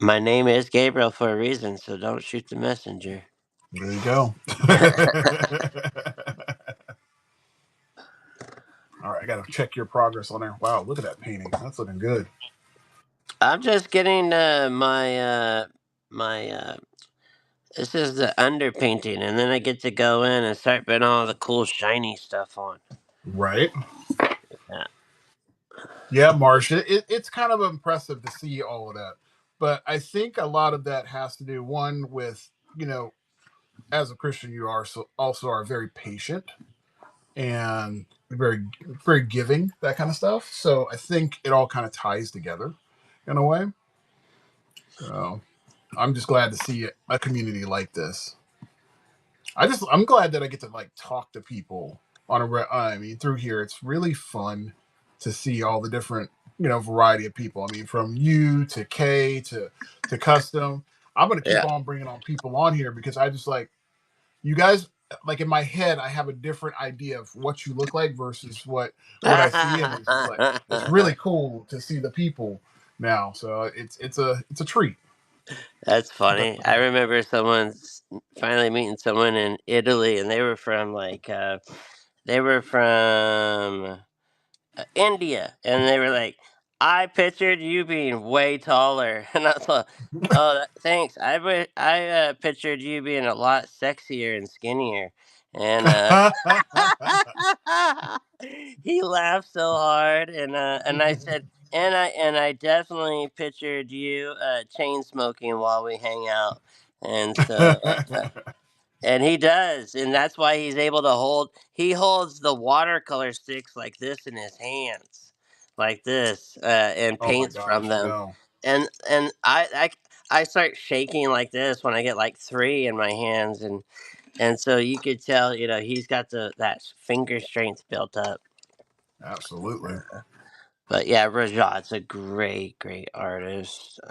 my name is Gabriel for a reason, so don't shoot the messenger. There you go. All right, I got to check your progress on there. Wow, look at that painting. That's looking good. I'm just getting my. This is the underpainting, and then I get to go in and start putting all the cool shiny stuff on. Right? Yeah. Yeah, Marsh. It's kind of impressive to see all of that. But I think a lot of that has to do, one, with, as a Christian, you are also are very patient and very, very giving, that kind of stuff. So I think it all kind of ties together in a way. So I'm just glad to see a community like this. I'm glad that I get to like talk to people I mean, through here. It's really fun to see all the different, variety of people. I mean, from you to Kay to custom. I'm going to keep Yeah. on bringing on people on here because I just like you guys. Like in my head, I have a different idea of what you look like versus what I see, and it's just like it's really cool to see the people now. So it's a treat. That's funny. I remember finally meeting someone in Italy, and they were from India, and they were like, "I pictured you being way taller," and I was like, "Oh, thanks. I pictured you being a lot sexier and skinnier," and he laughed so hard, and I said, "And I definitely pictured you chain smoking while we hang out," and and he does, and that's why he's able to he holds the watercolor sticks like this in his hands, like this, and Oh my paints from gosh, them. no. And I start shaking like this when I get like three in my hands, and so you could tell, he's got that finger strength built up. Absolutely. But yeah, Rajat's a great artist.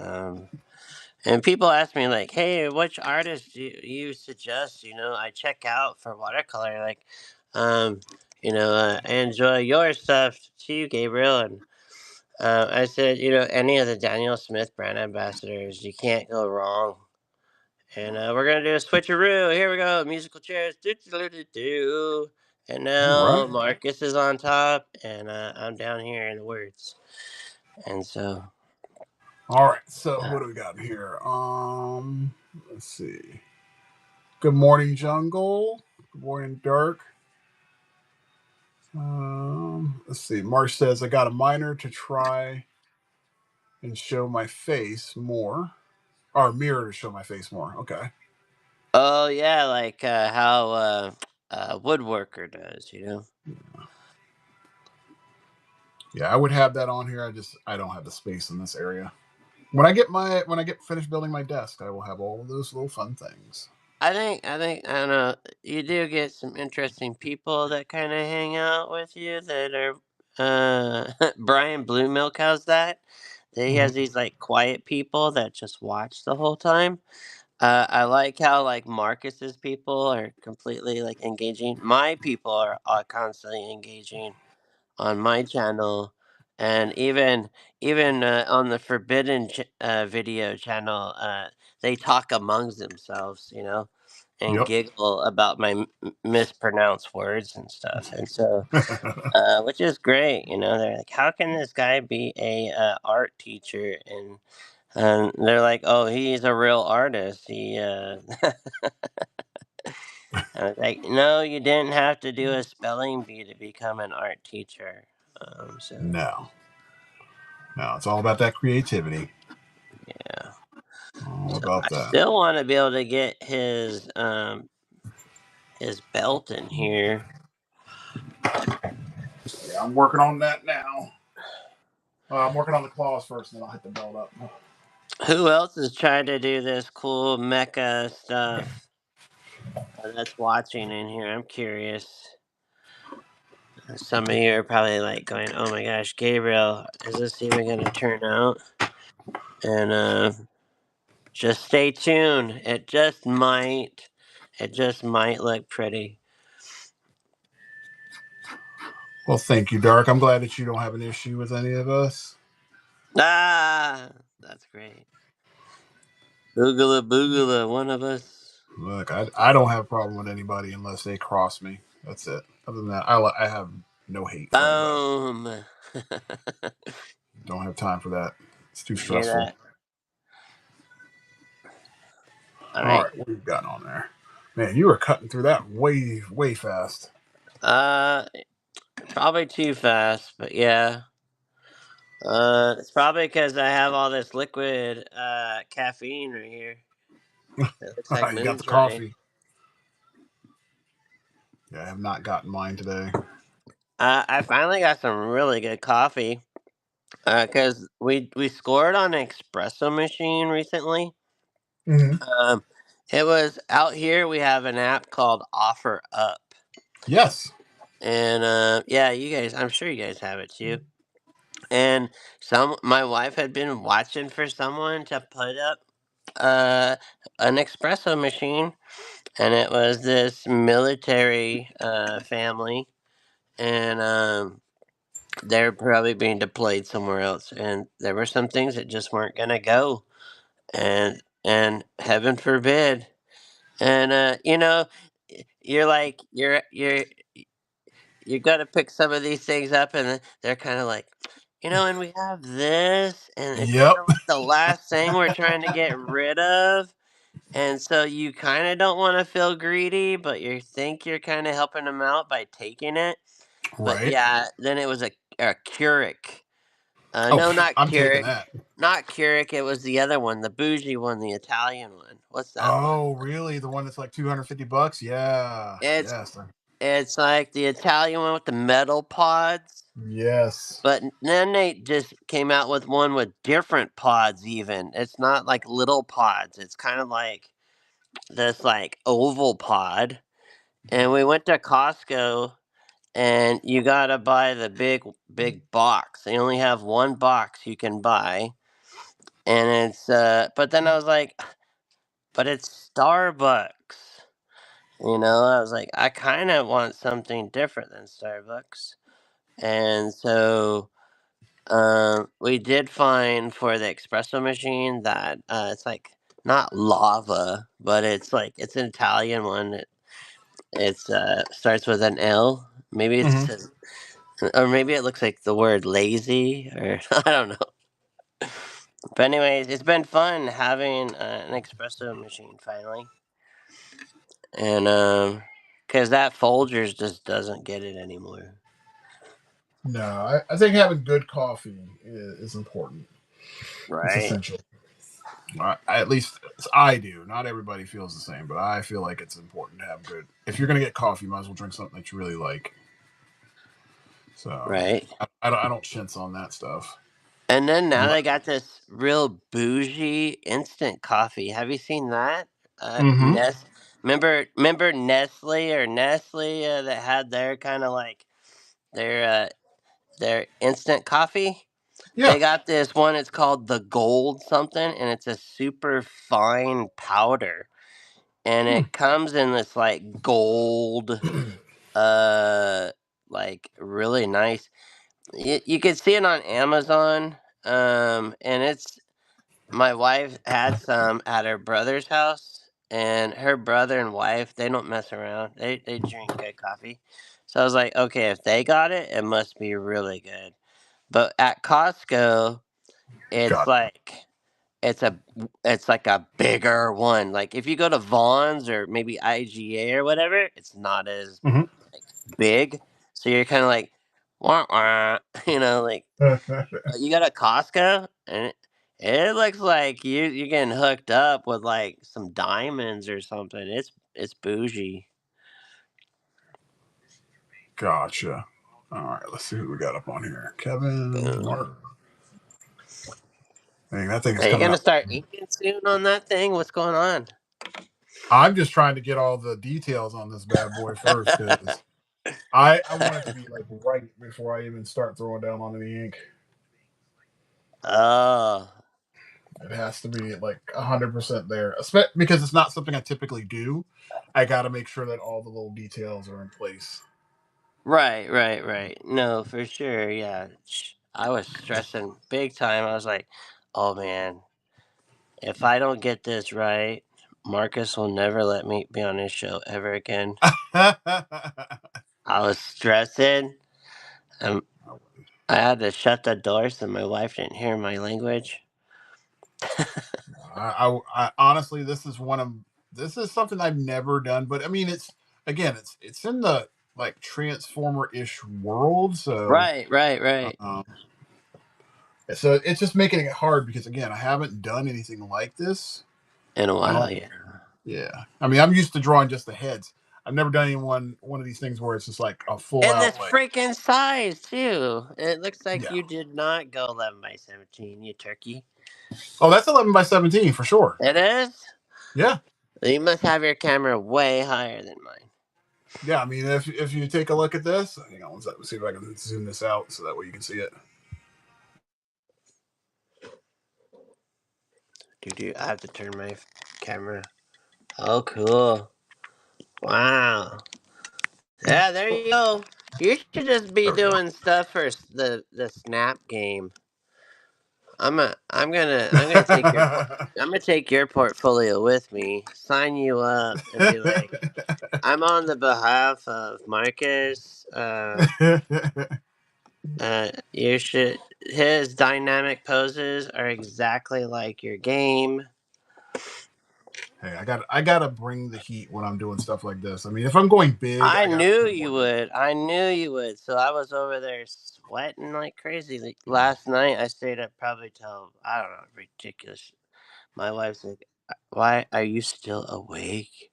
And people ask me like, "Hey, which artist do you suggest? I check out for watercolor. Like, um, I enjoy your stuff too, Gabriel." And I said, any of the Daniel Smith brand ambassadors, you can't go wrong. And we're gonna do a switcheroo. Here we go, musical chairs. Do, do, do, do. And All now right. Marcus is on top, and I'm down here in the words. And so, All right. So uh, what do we got here? Let's see. Good morning, jungle. Good morning, dark. Let's see. Marsh says I got a minor to try and show my face more, or a mirror to show my face more. Okay. oh yeah, like how woodworker does. Yeah, I would have that on here. I don't have the space in this area. When I get finished building my desk, I will have all of those little fun things. I don't know. You do get some interesting people that kind of hang out with you that are. Brian Blue Milk has that. He has Hmm. these like quiet people that just watch the whole time. I like how like Marcus's people are completely like engaging. My people are constantly engaging on my channel, and even on the video channel, they talk amongst themselves, and Yep. giggle about my mispronounced words and stuff, and so which is great. They're like, how can this guy be a art teacher? And they're like, oh, he's a real artist. I was like, no, you didn't have to do a spelling bee to become an art teacher. So No, no, it's all about that creativity. yeah. All So about I that. still want to be able to get his belt in here. Yeah, I'm working on that now. I'm working on the claws first, and then I'll hit the belt up. Who else is trying to do this cool mecha stuff that's watching in here? I'm curious. Some of you are probably like going, "Oh my gosh, Gabriel, is this even going to turn out?" And just stay tuned. It just might look pretty. Well, thank you, Dark. I'm glad that you don't have an issue with any of us. Ah, that's great. Boogala boogala, one of us. Look, I don't have a problem with anybody unless they cross me. That's it. Other than that, I have no hate for anybody. Boom. Don't have time for that. It's too You hear stressful. that? All All right. right, what you got on there? Man, you were cutting through that way fast. Uh, Probably too fast, but yeah. It's probably because I have all this liquid caffeine right here. It looks like You got the moonshine. coffee. Yeah, I have not gotten mine today. I finally got some really good coffee. Because we scored on an espresso machine recently. Hmm. Um, it was out here. We have an app called Offer Up, Yes. and yeah, you guys, I'm sure you guys have it too. And my wife had been watching for someone to put up uh, an espresso machine, and it was this military family, and they're probably being deployed somewhere else, and there were some things that just weren't gonna go, and and heaven forbid. And you're like you got to pick some of these things up, and they're kind of like, and we have this, and it's kind Yep. of like the last thing we're trying to get rid of. And so you kind of don't want to feel greedy, but you think you're kind of helping them out by taking it. But Right. yeah, then it was a Keurig. Oh, No, not I'm taking Keurig. that. Not Keurig. It was the other one, the bougie one, the Italian one. What's that one? Oh, really? The one that's like $250? Yeah. It's Yes. it's like the Italian one with the metal pods. Yes. But then they just came out with one with different pods. Even it's not like little pods. It's kind of like this like oval pod. And we went to Costco, and you gotta buy the big box. They only have one box you can buy, and it's but then I was like, but it's Starbucks. I was like, I kind of want something different than Starbucks. And so we did find for the espresso machine that it's like not lava, but it's an Italian one. It's starts with an L. Maybe it Hmm. says, or maybe it looks like the word lazy, or I don't know. But anyways, it's been fun having an espresso machine finally, and because that Folgers just doesn't get it anymore. No, I think having good coffee is important. It's Right, essential. At least I do. Not everybody feels the same, but I feel like it's important to have good. If you're going to get coffee, you might as well drink something that you really like. So right. I don't chintz on that stuff. And then now But they got this real bougie instant coffee. Have you seen that? hmm. Remember Nestle that had their kind of like their instant coffee. Yeah. They got this one. It's called the Gold something, and it's a super fine powder, and Hmm. it comes in this like gold, uh, like really nice. You can see it on Amazon, and it's my wife had some at her brother's house, and her brother and wife they don't mess around. They drink good coffee, so I was like, okay, if they got it, it must be really good. But at Costco, it's God. like it's a it's like a bigger one. Like if you go to Vaughn's or maybe IGA or whatever, it's not as Hmm. like big. So you're kind of like, wah, wah, like but you got a Costco, and it looks like you're getting hooked up with like some diamonds or something. It's bougie. Gotcha. All right, let's see who we got up on here. Kevin Boom. Mark. Dang, that thing is Are you coming gonna up. start inking soon on that thing? What's going on? I'm just trying to get all the details on this bad boy first because I want it to be like right before I even start throwing down on any ink. Oh, It has to be like 100% there, because it's not something I typically do. I got to make sure that all the little details are in place. right. No, for sure. Yeah, I was stressing big time. I was like, oh man, if I don't get this right, Marcus will never let me be on his show ever again. I was stressing. Um, I had to shut the door so my wife didn't hear my language. I honestly, this is something I've never done, but I mean, it's again, it's in the like transformer ish world, Right. um, so it's just making it hard because again, I haven't done anything like this. In a I while, don't. yeah. Yeah, I mean, I'm used to drawing just the heads. I've never done any one of these things where it's just like a full And this out like. freaking size too. It looks like Yeah. you did not go 11 by 17, you turkey. Oh, that's 11 by 17 for sure. It is. Yeah. You must have your camera way higher than mine. Yeah. I mean, if you take a look at this, hang on one second. Let's see if I can zoom this out so that way you can see it. Dude, I have to turn my camera. Oh, cool. Wow. Yeah, there you go. You should just be There we go. doing stuff for the Snap game. I'm gonna take your portfolio with me, sign you up, and be like, I'm on the behalf of Marcus. You should. His dynamic poses are exactly like your game. Hey, I gotta bring the heat when I'm doing stuff like this. I mean, if I'm going big, I I gotta knew put you more heat. would. I knew you would. So I was over there sweating like crazy. Like last night, I stayed up probably till I don't know, ridiculous. My wife's like, "Why are you still awake?"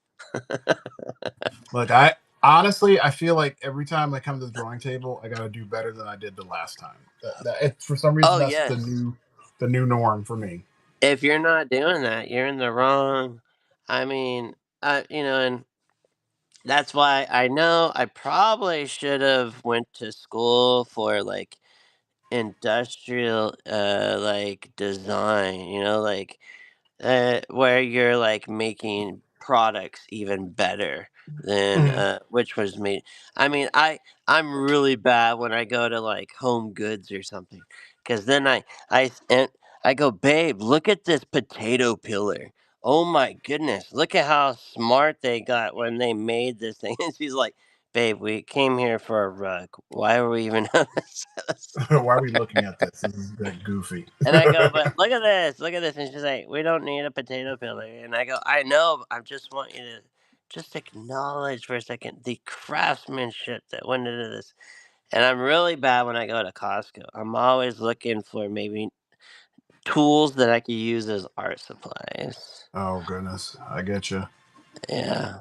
Look, I honestly I feel like every time I come to the drawing table, I gotta do better than I did the last time. For some reason Oh that's yes. the new norm for me. If you're not doing that, you're in the wrong. I mean, and that's why I know I probably should have went to school for like industrial like design, where you're like making products even better than Mhm. which was me. I mean, I'm really bad when I go to like Home Goods or something, because then and I go, babe, look at this potato peeler. Oh my goodness, look at how smart they got when they made this thing. And she's like, babe, we came here for a rug. Why are we even on this? Why are we looking at this? This is that goofy. And I go, but look at this. And she's like, we don't need a potato peeler. And I go, I know. I just want you to just acknowledge for a second the craftsmanship that went into this. And I'm really bad when I go to Costco. I'm always looking for maybe tools that I could use as art supplies. Oh goodness, I get you. Yeah.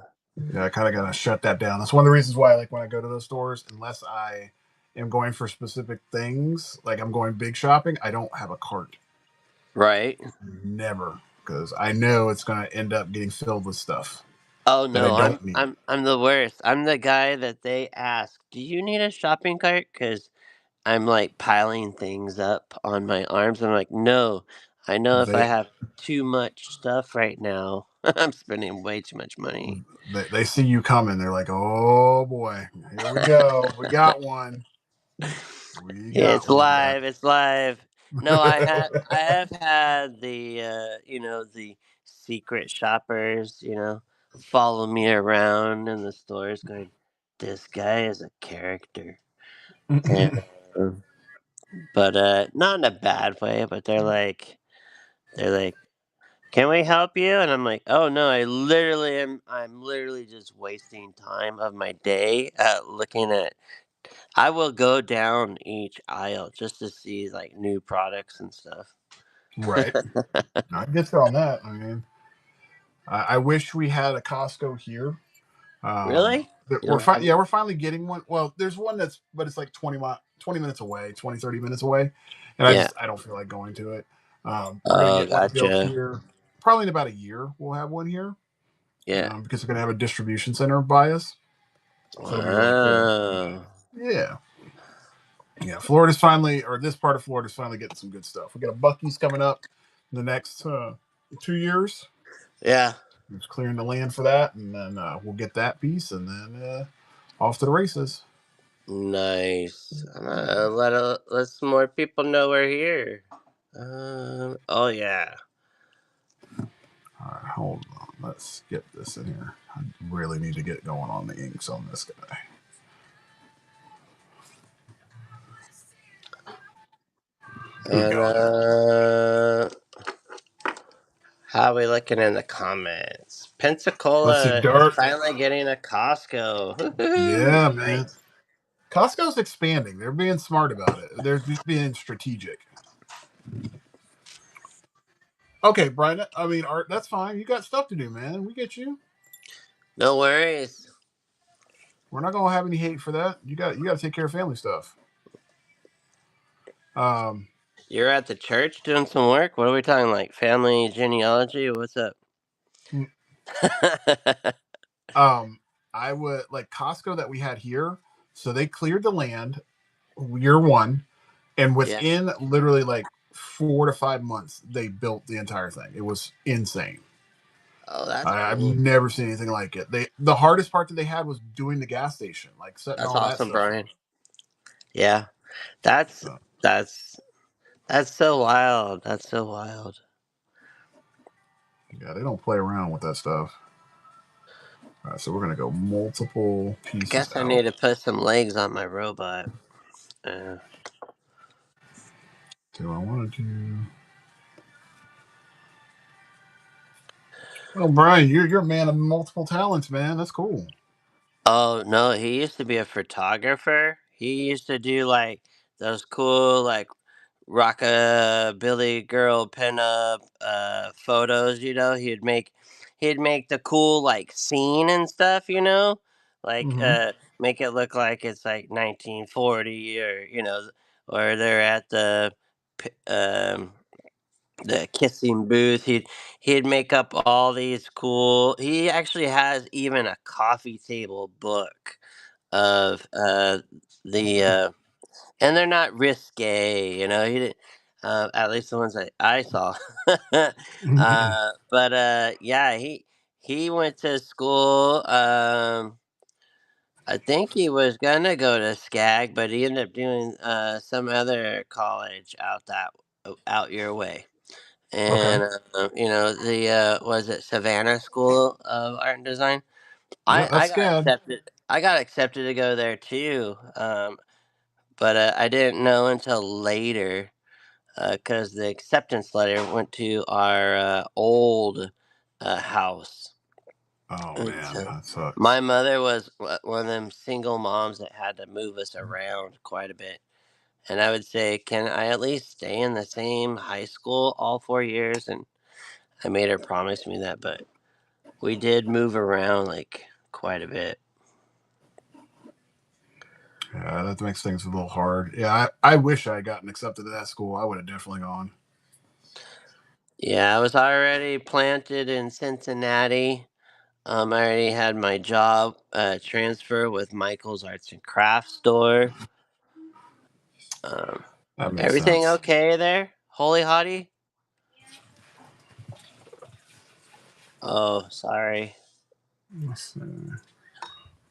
Yeah, I kind of gotta shut that down. That's one of the reasons why, like, when I go to those stores, unless I am going for specific things, like I'm going big shopping, I don't have a cart. Right. Never, because I know it's gonna end up getting filled with stuff Oh that I no, don't need. I'm the worst. I'm the guy that they ask, "Do you need a shopping cart?" Because I'm, like, piling things up on my arms. I'm like, "No, I know if I They have too much stuff right now, I'm spending way too much money." they see you coming. They're like, "Oh boy, here we go. We got one. We got It's one, guy." live, it's live. No, I have had the secret shoppers, follow me around in the stores going, "This guy is a character." And, uh, but, not in a bad way, but they're like, "Can we help you?" And I'm like, "Oh no, I'm literally just wasting time of my day looking at." I will go down each aisle just to see like new products and stuff. Right. I get you on that. I mean, I wish we had a Costco here. Really? You don't have Yeah, one? we're finally getting one. Well, there's one but it's like 20 minutes away, 20 30 minutes away, and Yeah. I don't feel like going to it. We're gonna Oh, get one built gotcha. here probably in about a year. We'll have one here Yeah. because we're gonna have a distribution center by us, so it'll be like Wow. yeah, yeah. Florida's finally, or this part of Florida's finally getting some good stuff. We got a Bucky's coming up in the next 2 years. Yeah. Just clearing the land for that, and then we'll get that piece, and then off to the races. Nice. Let some more people know we're here. Oh yeah. All right, hold on. Let's get this in here. I really need to get going on the inks on this guy. Who And got it? how are we looking in the comments? Let's see. Pensacola is Dart. finally getting a Costco. Yeah, Woohoo! man. Nice. Costco's expanding. They're being smart about it. They're just being strategic. Okay, Brian. I mean, Art. That's fine. You got stuff to do, man. We get you. No worries. We're not gonna have any hate for that. You got to take care of family stuff. Um, You're at the church doing some work? What are we talking like family genealogy? What's up? um, I would like Costco that we had here. So they cleared the land year one, and Yeah. within literally like 4 to 5 months, they built the entire thing. It was insane. Oh, that's I've cool. never seen anything like it. The hardest part that they had was doing the gas station, like setting That's all that awesome, stuff up. Brian. Yeah. That's So, that's That's so wild. That's so wild. Yeah, they don't play around with that stuff. All right, so we're gonna go multiple I pieces guess I need out. to put some legs on my robot. Do I want to do? Well, Brian, you're a man of multiple talents, man. That's cool. Oh no, he used to be a photographer. He used to do like those cool like rockabilly girl pinup photos. He'd make the cool like scene and stuff. Like Hmm. make it look like it's like 1940 or or they're at p- um the kissing booth. He'd make up all these cool. He actually has even a coffee table book of the and they're not risque. He didn't. At least the ones that I saw. But yeah, he went to school. I think he was gonna go to SCAG, but he ended up doing some other college out your way. Okay. And the was it Savannah School of Art and Design. Yeah, I that's got SCAD. accepted. I got accepted to go there too, but I didn't know until later because the acceptance letter went to our old house. Oh And man, so that my sucks. mother was one of them single moms that had to move us around quite a bit. And I would say, can I at least stay in the same high school all 4 years? And I made her promise me that, but we did move around like quite a bit. Yeah, that makes things a little hard. Yeah, I wish I had gotten accepted to that school. I would have definitely gone. Yeah, I was already planted in Cincinnati. I already had my job transfer with Michael's Arts and Crafts store. Um, That makes Everything sense. okay there? Holy hottie? Oh, sorry. Let's see.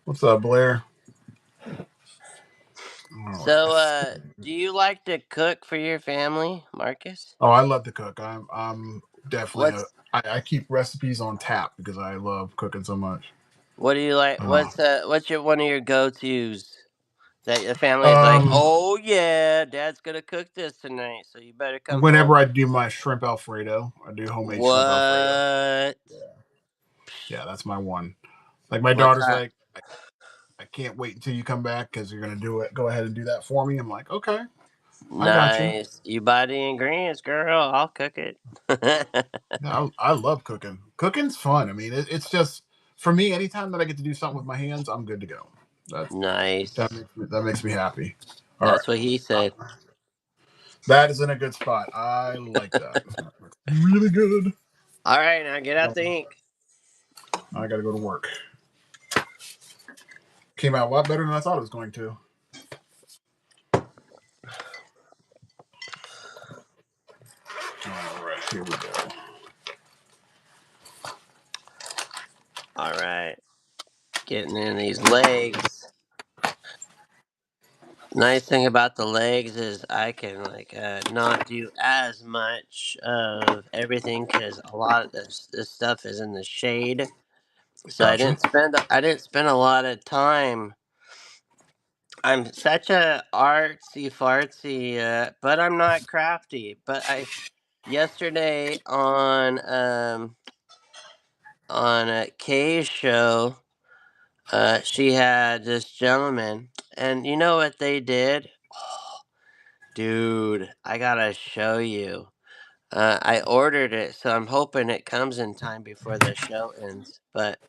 What's up, Blair? All right. So, do you like to cook for your family, Marcus? Oh, I love to cook. I'm definitely a. What's I keep recipes on tap because I love cooking so much. what do you like? Uh, What's your one of your go tos that the family's like, um, oh yeah, Dad's gonna cook this tonight, so you better come Whenever home. I do my shrimp Alfredo, I do homemade shrimp Alfredo. What? Yeah, that's my one. Like my What daughter's time? like, I can't wait until you come back because you're gonna do it. Go ahead and do that for me. I'm like, okay, I got you. Nice. You buy the ingredients, girl. I'll cook it. Yeah, I love cooking. Cooking's fun. I mean, it's just for me. Anytime that I get to do something with my hands, I'm good to go. That Nice. that makes me happy. All right, That's what he said. that is in a good spot. I like that. Really good. All right, now get out the ink. I got to go to work. Came out a lot better than I thought it was going to. All right, here we go. All right, getting in these legs. Nice thing about the legs is I can like not do as much of everything because a lot of this stuff is in the shade. So Gotcha. I didn't spend a lot of time. I'm such a artsy fartsy, but I'm not crafty. But I yesterday on Kay's show, she had this gentleman, and you know what they did? Dude, I gotta show you. I ordered it, so I'm hoping it comes in time before the show ends. But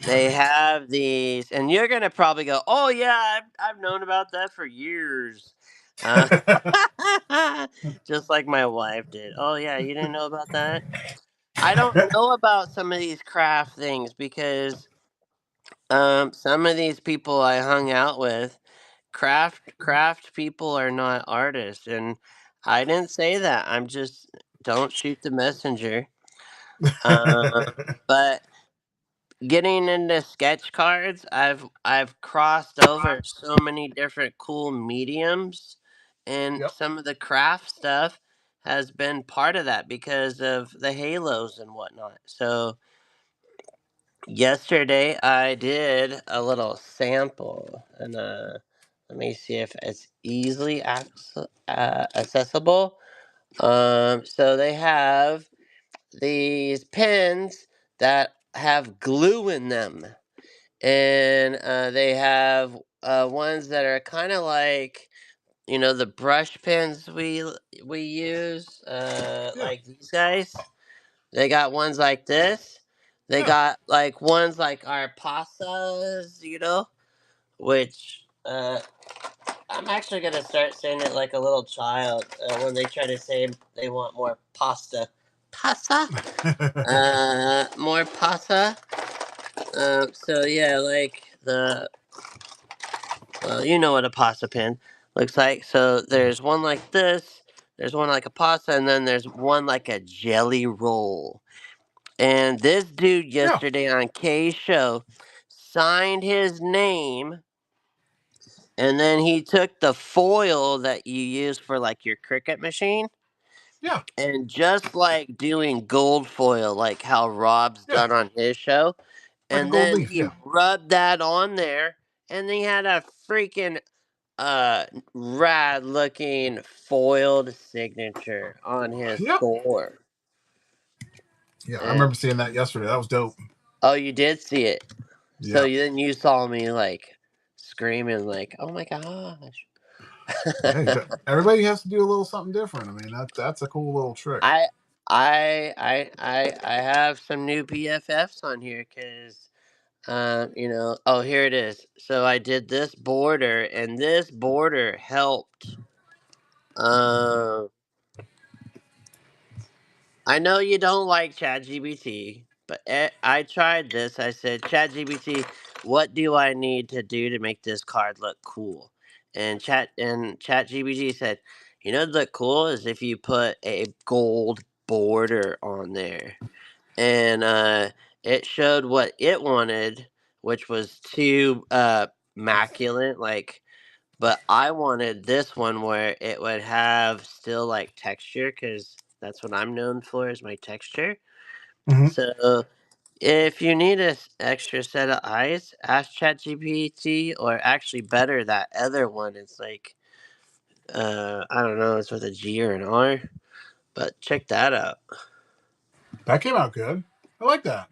they have these, and you're gonna probably go, "Oh yeah, I've known about that for years." Uh, just like my wife did. Oh yeah, you didn't know about that? I don't know about some of these craft things because some of these people I hung out with, craft people are not artists, and I didn't say that. I'm just don't shoot the messenger. But getting into sketch cards, I've crossed over so many different cool mediums, and Yep. some of the craft stuff has been part of that because of the halos and whatnot. So yesterday I did a little sample, and let me see if it's easily accessible. So they have these pens that have glue in them, and they have ones that are kind of like, the brush pens we use, Yeah. like these guys. They got ones like this. They Yeah. got like ones like our pastas, which I'm actually gonna start saying it like a little child when they try to say they want more pasta. Pasta? More pasta. So yeah, like you know what a pasta pan looks like. So there's one like this, there's one like a pasta, and then there's one like a jelly roll. And this dude Yeah. yesterday on Kay's show signed his name, and then he took the foil that you use for like your cricket machine, Yeah. and just like doing gold foil, like how Rob's Yeah. done on his show, Like a and gold then leaf. he Yeah. rubbed that on there, and he had a freaking uh rad looking foiled signature on his Yep. Thor. Yeah. I And remember seeing that yesterday. That was dope. oh, you did see it. So Yeah. you saw me like screaming like, "Oh my gosh." Hey, everybody has to do a little something different. I mean, that's a cool little trick. I I have some new BFFs on here because oh, here it is. So I did this border, and this border helped. Um I know you don't like ChatGPT, but I tried this. I said, ChatGPT, what do I need to do to make this card look cool? And ChatGPT said, look cool is if you put a gold border on there. And it showed what it wanted, which was too maculate, like. But I wanted this one where it would have still like texture, because that's what I'm known for, is my texture. Hmm. So if you need an extra set of eyes, ask ChatGPT, or actually better, that other one. It's like I don't know, it's with a G or an R, but check that out. That came out good. I like that.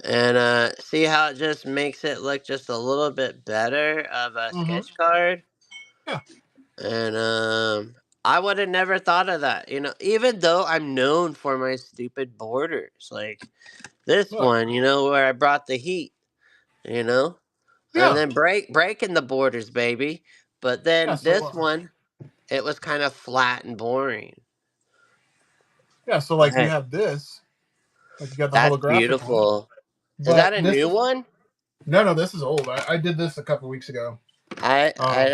And see how it just makes it look just a little bit better of a Hmm. sketch card. Yeah. And I would have never thought of that. Even though I'm known for my stupid borders, like this Look. one, where I brought the heat, you know, and Yeah. then breaking the borders, baby. But Yeah. then So this one, it was kind of flat and boring. yeah. So But like you hey, have this, like you got the that's holographic one, beautiful. Is but that a this new is one? no, this is old. I did this a couple weeks ago. I Um,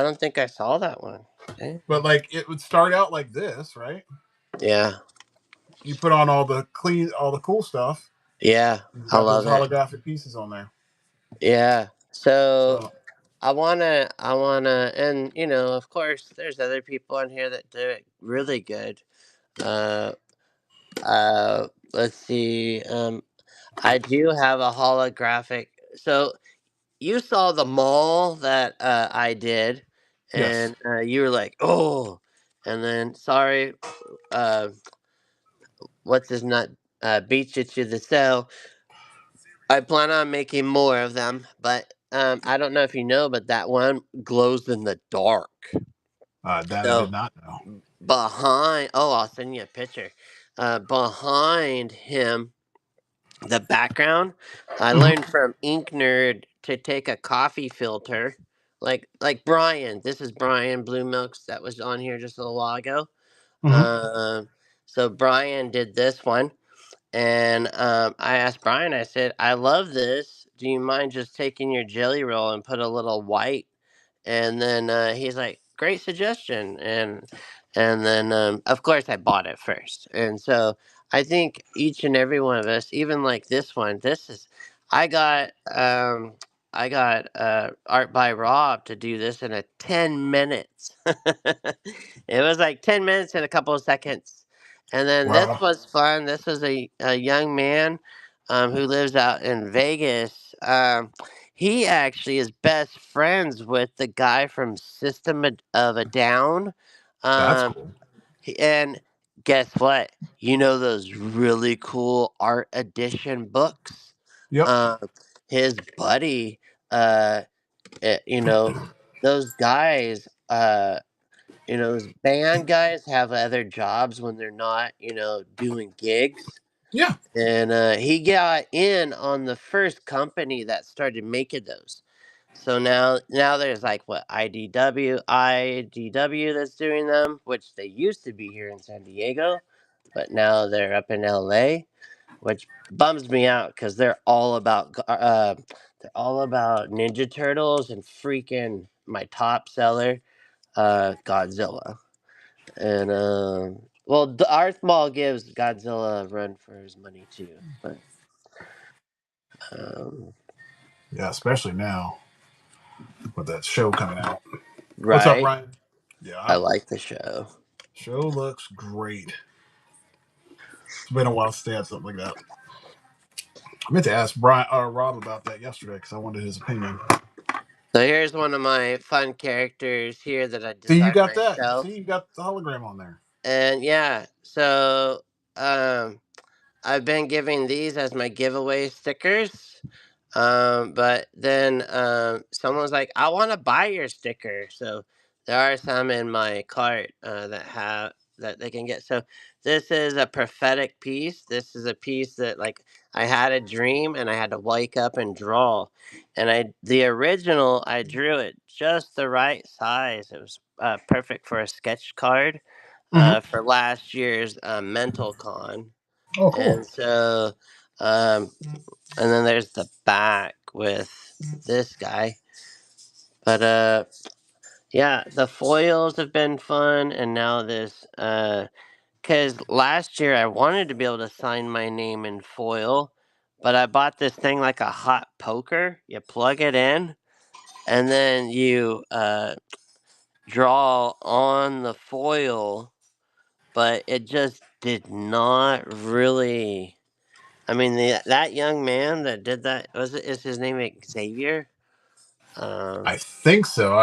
don't think I saw that one. Okay. but like it would start out like this, right? Yeah, You put on all the cool stuff. yeah, You I got those love it. holographic pieces on there. Yeah. So So and of course, there's other people on here that do it really good. Uh, let's see. I do have a holographic. So you saw the mall that I did, yes, and you were like, "Oh," and then sorry, uh, what's his nut beat you to the cell. I plan on making more of them, but I don't know if you know, but that one glows in the dark. that I did So not know. I'll send you a picture. Behind him, the background, I Hmm. learned from Ink Nerd to take a coffee filter, like Brian. This is Brian Blue Milks that was on here just a little while ago. Hmm. Um, so Brian did this one, and I asked Brian. I said, "I love this. Do you mind just taking your jelly roll and put a little white?" And then he's like, "Great suggestion." And then of course I bought it first. And so I think each and every one of us, even like this one, this is I got. Art by Rob to do this in a 10 minutes. It was like 10 minutes and a couple of seconds, and then this Wow, was fun. This was a young man who lives out in Vegas. He actually is best friends with the guy from System of a Down. that's Um, cool. and guess what? You know those really cool art edition books? Yep. Uh, his buddy, uh, you know, those guys, those band guys have other jobs when they're not, doing gigs. Yeah, And he got in on the first company that started making those. So now there's like what IDW that's doing them, which they used to be here in San Diego, but now they're up in LA, which bums me out because they're all about Ninja Turtles and freaking my top seller, Godzilla. And well, the Earth Mall gives Godzilla a run for his money too, but um, yeah, especially now with that show coming out. What's up, right. Ryan? I Yeah, like the show. show looks great. It's been a while since they had something like that. I meant to ask Brian or Rob about that yesterday because I wanted his opinion. So here's one of my fun characters here that I See, you designed got that. See, myself. you got the hologram on there. And yeah, so um, I've been giving these as my giveaway stickers. But then someone's like, I want to buy your sticker. So there are some in my cart that they can get. So this is a prophetic piece. This is a piece that like I had a dream and I had to wake up and draw. And the original I drew it just the right size. It was perfect for a sketch card Mm-hmm. for last year's mental con. Oh, cool. And so um, and then there's the back with this guy. But yeah, the foils have been fun, and now this because last year I wanted to be able to sign my name in foil, but I bought this thing like a hot poker. You plug it in, and then you draw on the foil, but it just did not really. I mean, that young man that did that is his name Xavier? I Um, think so.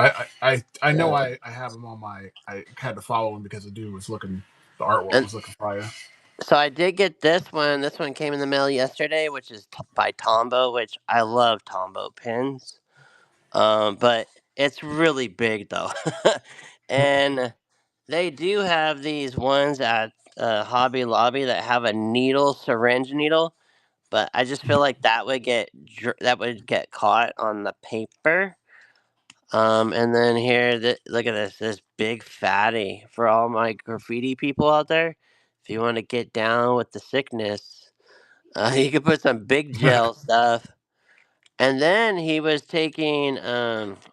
I know yeah. I have him on my. I had to follow him because the dude was looking. The artwork And was looking fire. so I did get this one. This one came in the mail yesterday, which is by Tombow, which I love Tombow pins. But it's really big though, and they do have these ones at Hobby Lobby that have a needle, syringe needle. But I just feel like that would get caught on the paper. And then here, look at this big fatty for all my graffiti people out there. If you want to get down with the sickness, you could put some big gel stuff. And then he was taking,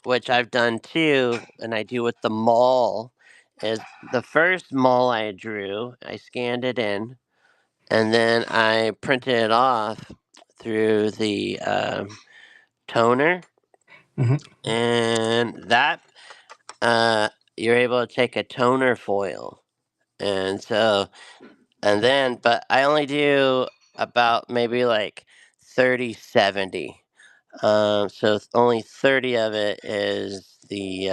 which I've done too, and I do with the mall, is the first mall I drew, I scanned it in, and then I printed it off through the toner, Hmm. and that uh, you're able to take a toner foil. And so, and then, but I only do about maybe like 30/70. So only 30 of it is the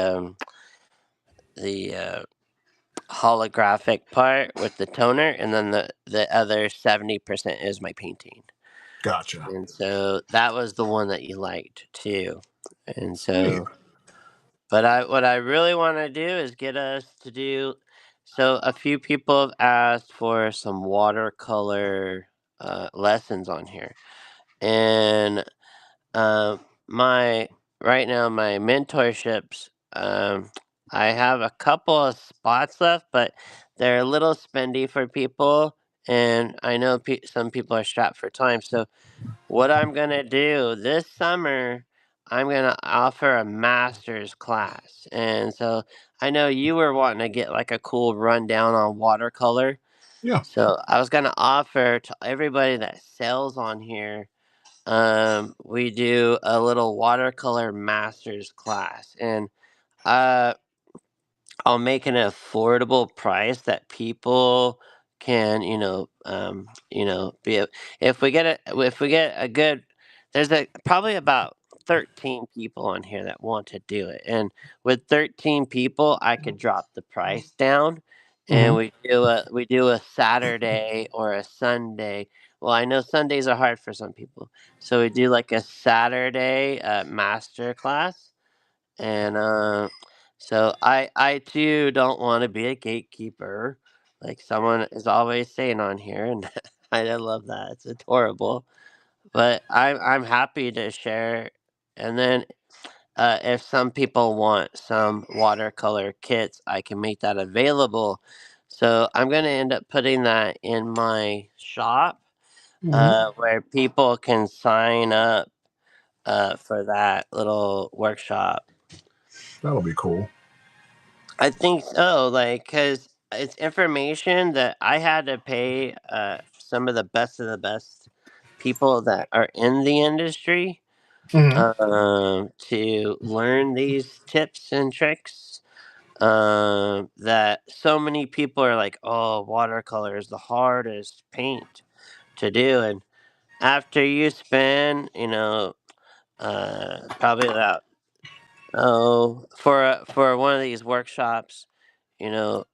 holographic part with the toner, and then the other 70% is my painting. Gotcha. And so that was the one that you liked too. And Sweet. so but what I really want to do is get us to do. So a few people have asked for some watercolor lessons on here, and my right now my mentorships. I have a couple of spots left, but they're a little spendy for people, and I know some people are strapped for time. So what I'm gonna do this summer, I'm gonna offer a master's class. And so I know you were wanting to get like a cool rundown on watercolor. Yeah. So I was gonna offer to everybody that sells on here we do a little watercolor masters class, and uh, I'll make an affordable price that people can, be. If we get a good, there's probably about 13 people on here that want to do it, and with 13 people, I could drop the price down, and Hmm. we do a Saturday or a Sunday. Well, I know Sundays are hard for some people, so we do like a Saturday master class, and so I too don't want to be a gatekeeper, like someone is always saying on here, and I love that. It's adorable, but I'm happy to share. And then if some people want some watercolor kits, I can make that available. So I'm gonna end up putting that in my shop, Hmm. where people can sign up for that little workshop. That'll be cool. I think so, like, cause it's information that I had to pay some of the best people that are in the industry Hmm. to learn these tips and tricks. That so many people are like, "Oh, watercolor is the hardest paint to do," and after you spend, probably about for one of these workshops,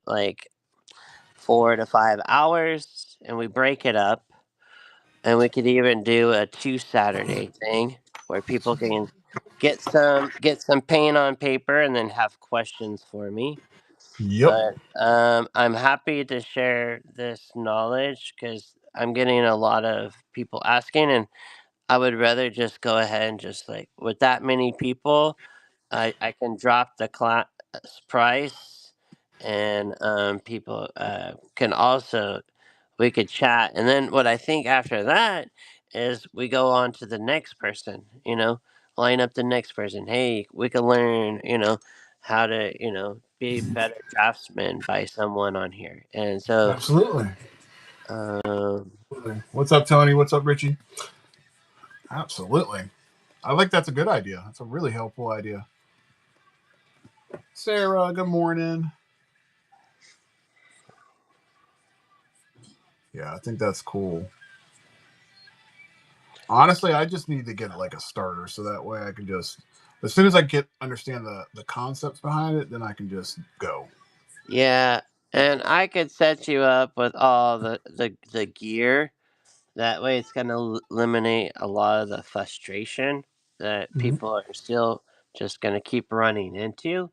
like 4 to 5 hours, and we break it up, and we could even do a 2 Saturday thing where people can get some paint on paper and then have questions for me. Yep. But I'm happy to share this knowledge because I'm getting a lot of people asking, and I would rather just go ahead and just like with that many people, I can drop the class price, and people can also, we could chat, and then what I think after that is we go on to the next person. Line up the next person. Hey, we can learn. How to be better draftsmen by someone on here, and so Absolutely. um, What's up, Tony? What's up, Richie? Absolutely. I like that's a good idea. That's a really helpful idea. Sarah, good morning. Yeah, I think that's cool. Honestly, I just need to get like a starter so that way I can just as soon as I get understand the concepts behind it, then I can just go. yeah, and I could set you up with all the gear. That way, it's going to eliminate a lot of the frustration that Hmm. people are still just going to keep running into.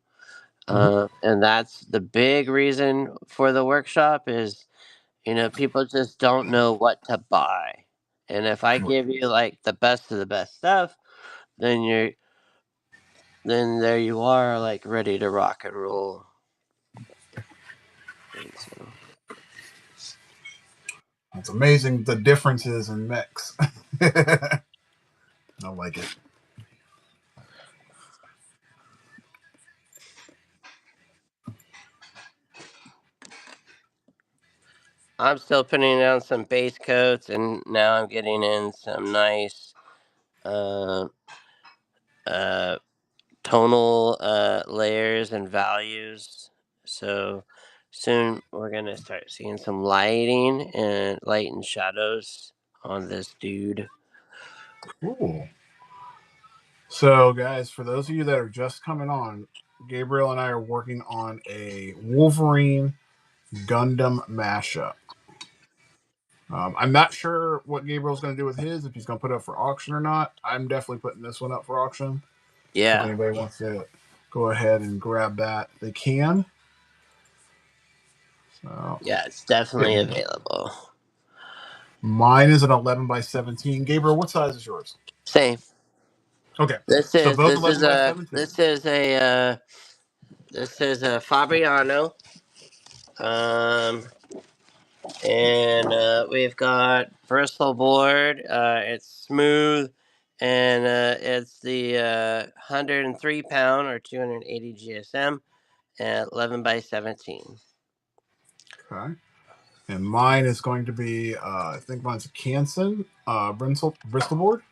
Hmm. And that's the big reason for the workshop is, people just don't know what to buy. And if I give you like the best of the best stuff, then there you are, like ready to rock and roll. And so It's amazing the differences in mix. I like it. I'm still putting down some base coats, and now I'm getting in some nice uh, uh, tonal layers and values. So soon we're gonna start seeing some lighting and light and shadows on this dude. Cool. So, guys, for those of you that are just coming on, Gabriel and I are working on a Wolverine Gundam mashup. I'm not sure what Gabriel's going to do with his, if he's going to put it up for auction or not. I'm definitely putting this one up for auction. So, if Yeah, anybody wants to go ahead and grab that, they can. So, yeah, it's definitely yeah. available. Mine is an 11 by 17. Gabriel, what size is yours? Same. Okay. This So, is both this 11 is by a 17. this is a Fabriano. Um, and we've got bristle board. It's smooth, and it's the 103 pound or 280 GSM at 11 by 17. Okay. And mine is going to be, I think mine's a Canson Bristol board.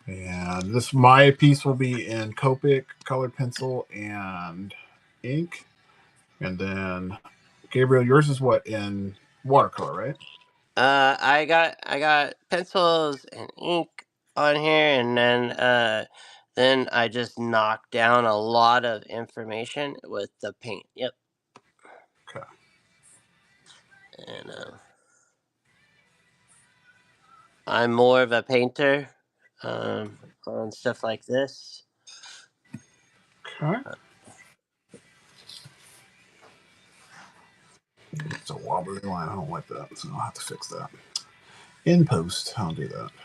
And this my piece will be in Copic, colored pencil, and ink. And then Gabriel, yours is what in watercolor, right? I got pencils and ink on here, and then I just knocked down a lot of information with the paint. Yep, Okay. and I'm more of a painter, on stuff like this. Okay. It's a wobbly line. I don't like that, so I'll have to fix that. In post, I'll do that. I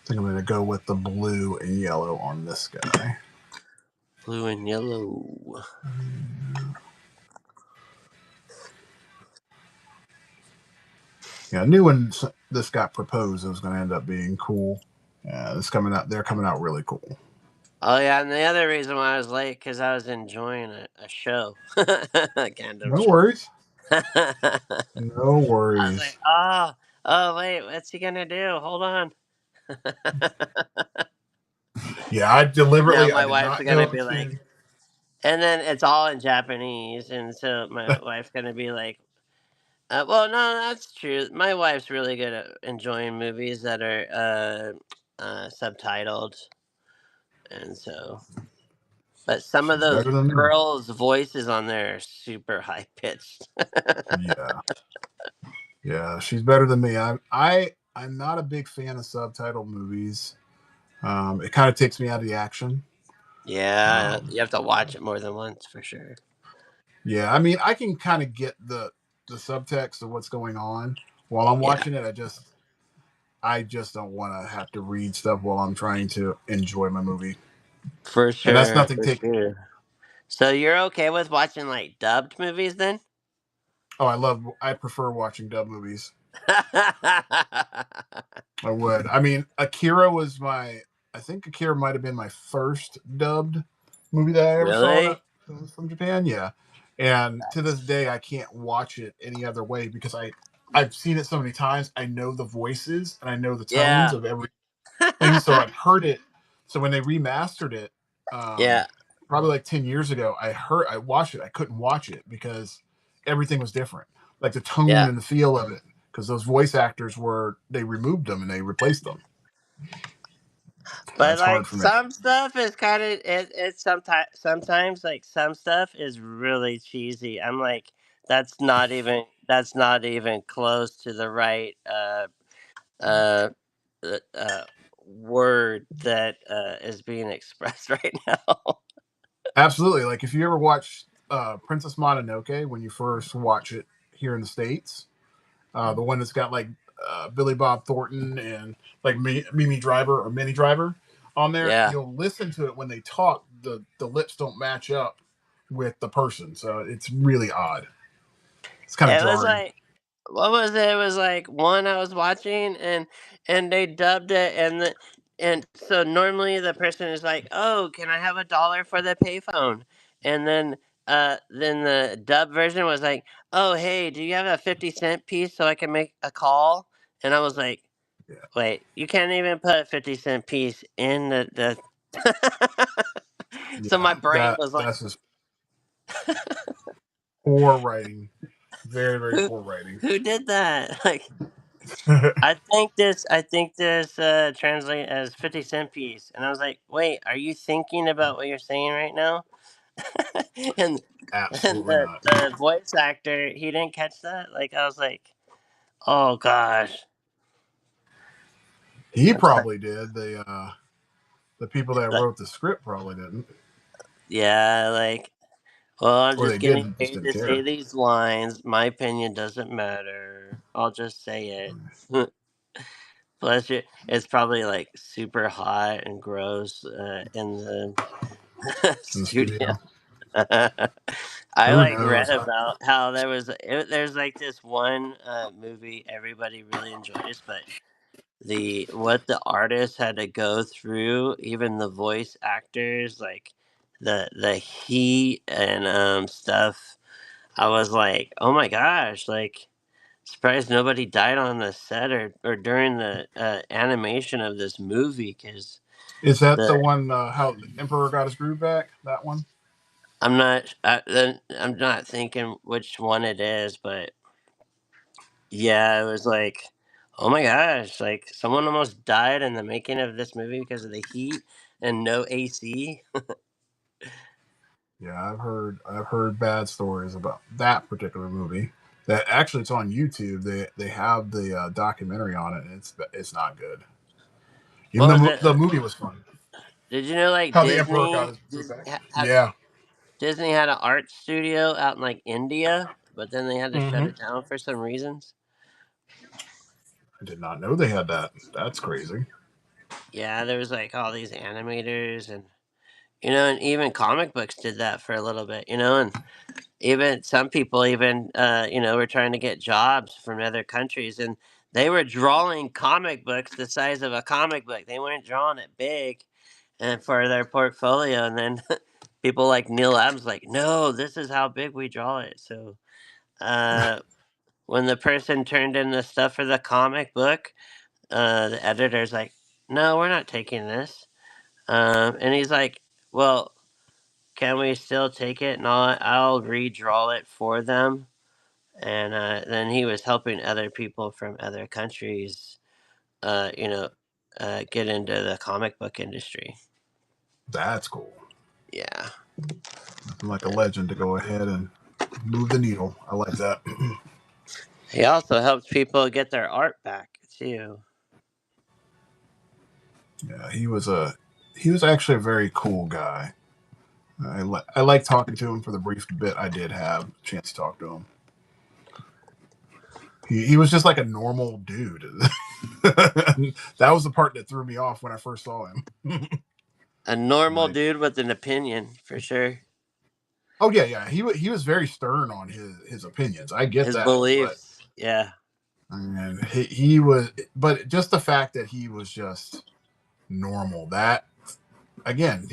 think I'm going to go with the blue and yellow on this guy. Blue and yellow. Yeah, I knew when this got proposed, it was going to end up being cool. Yeah, this coming out. They're coming out really cool. Oh yeah, and the other reason why I was late because I was enjoying a show, kind of No show. worries. I No was like, worries. oh wait, what's he gonna do? Hold on. Yeah, I Now deliberately I my did wife's not gonna go be to. like, and then it's all in Japanese, and so my wife's gonna be like, well, no, that's true. My wife's really good at enjoying movies that are subtitled, and so. But some of She's those better than me. girls' voices on there are super high pitched. Yeah, yeah, she's better than me. I'm not a big fan of subtitled movies. It kind of takes me out of the action. Yeah, Um, you have to watch it more than once for sure. yeah, I mean, I can kind of get the subtext of what's going on while I'm Yeah, watching it. I just don't want to have to read stuff while I'm trying to enjoy my movie. for And that's sure, nothing for taken. sure. So you're okay with watching like dubbed movies then? Oh, I prefer watching dub movies. I would. I mean, Akira was my. I think Akira might have been my first dubbed movie that I ever saw that Really? was from Japan. Yeah, and to this day, I can't watch it any other way because I've seen it so many times. I know the voices and I know the tones Yeah. of everything. So I've heard it. So when they remastered it, Yeah. probably like 10 years ago, I watched it. I couldn't watch it because everything was different, like the tone Yeah. and the feel of it. Because those voice actors they removed them and they replaced them. But That's hard like for me. some stuff is kind of it's sometimes like some stuff is really cheesy. I'm like that's not even close to the right uh, word that is being expressed right now. Absolutely. Like if you ever watch Princess Mononoke when you first watch it here in the States, the one that's got like Billy Bob Thornton and like Mimi Driver or Minnie Driver on there, Yeah. you'll listen to it when they talk. The lips don't match up with the person, so it's really odd. It's kind of It was jarring. like what was it? It was like one I was watching, and they dubbed it, and so normally the person is like, "Oh, can I have $1 for the payphone?" And then the dub version was like, "Oh, hey, do you have a 50 cent piece so I can make a call?" And I was like, Yeah, "Wait, you can't even put a 50 cent piece in the." So my yeah. brain was like, That's just poor writing. Very very "Who poor writing. who did that?" Like. I think this translate as 50 cent piece, and I was like, "Wait, are you thinking about what you're saying right now?" and and Absolutely the not. the voice actor he didn't catch that. Like I was like, "Oh gosh." He That's probably did. The people that like, wrote the script probably didn't, yeah, like, well, I'm or they just did getting and just paid didn't to say care. these lines. My opinion doesn't matter. I'll just say it. Plus, it's probably like super hot and gross in the In the studio. studio. I Who like read knows? about how there's like this one movie everybody really enjoys, but the what the artists had to go through, even the voice actors, like the heat and stuff. I was like, oh my gosh, like Surprised nobody died on the set or during the animation of this movie because Is that the the one how the Emperor got his groove back? That one? I'm not thinking which one it is, but yeah, it was like, oh my gosh, like someone almost died in the making of this movie because of the heat and no AC. Yeah, I've heard bad stories about that particular movie. That actually it's on YouTube. They have the documentary on it, and it's not good. Even What was the it? movie was fun. Did you know like How the Emperor got Disney his groove back. had Yeah. Disney had an art studio out in like India, but then they had to shut Hmm. it down for some reasons. I did not know they had that. That's crazy. Yeah, there was like all these animators and even comic books did that for a little bit, and even some people even were trying to get jobs from other countries and they were drawing comic books the size of a comic book. They weren't drawing it big and for their portfolio and then people like Neil Adams like, "No, this is how big we draw it." So, uh when the person turned in the stuff for the comic book, the editor's like, "No, we're not taking this." And he's like, "Well, can we still take it? And I'll redraw it for them." And then he was helping other people from other countries, uh, you know, get into the comic book industry. That's cool. Yeah. Nothing like a legend to go ahead and move the needle. I like that. He also helped people get their art back too. Yeah, he was actually a very cool guy. I like talking to him for the brief bit I did have a chance to talk to him. He was just like a normal dude. That was the part that threw me off when I first saw him. A I'm normal like, dude with an opinion for sure. oh yeah, yeah. He was very stern on his opinions. I get His that, but beliefs. Yeah. and he was, but just the fact that he was just normal. That again,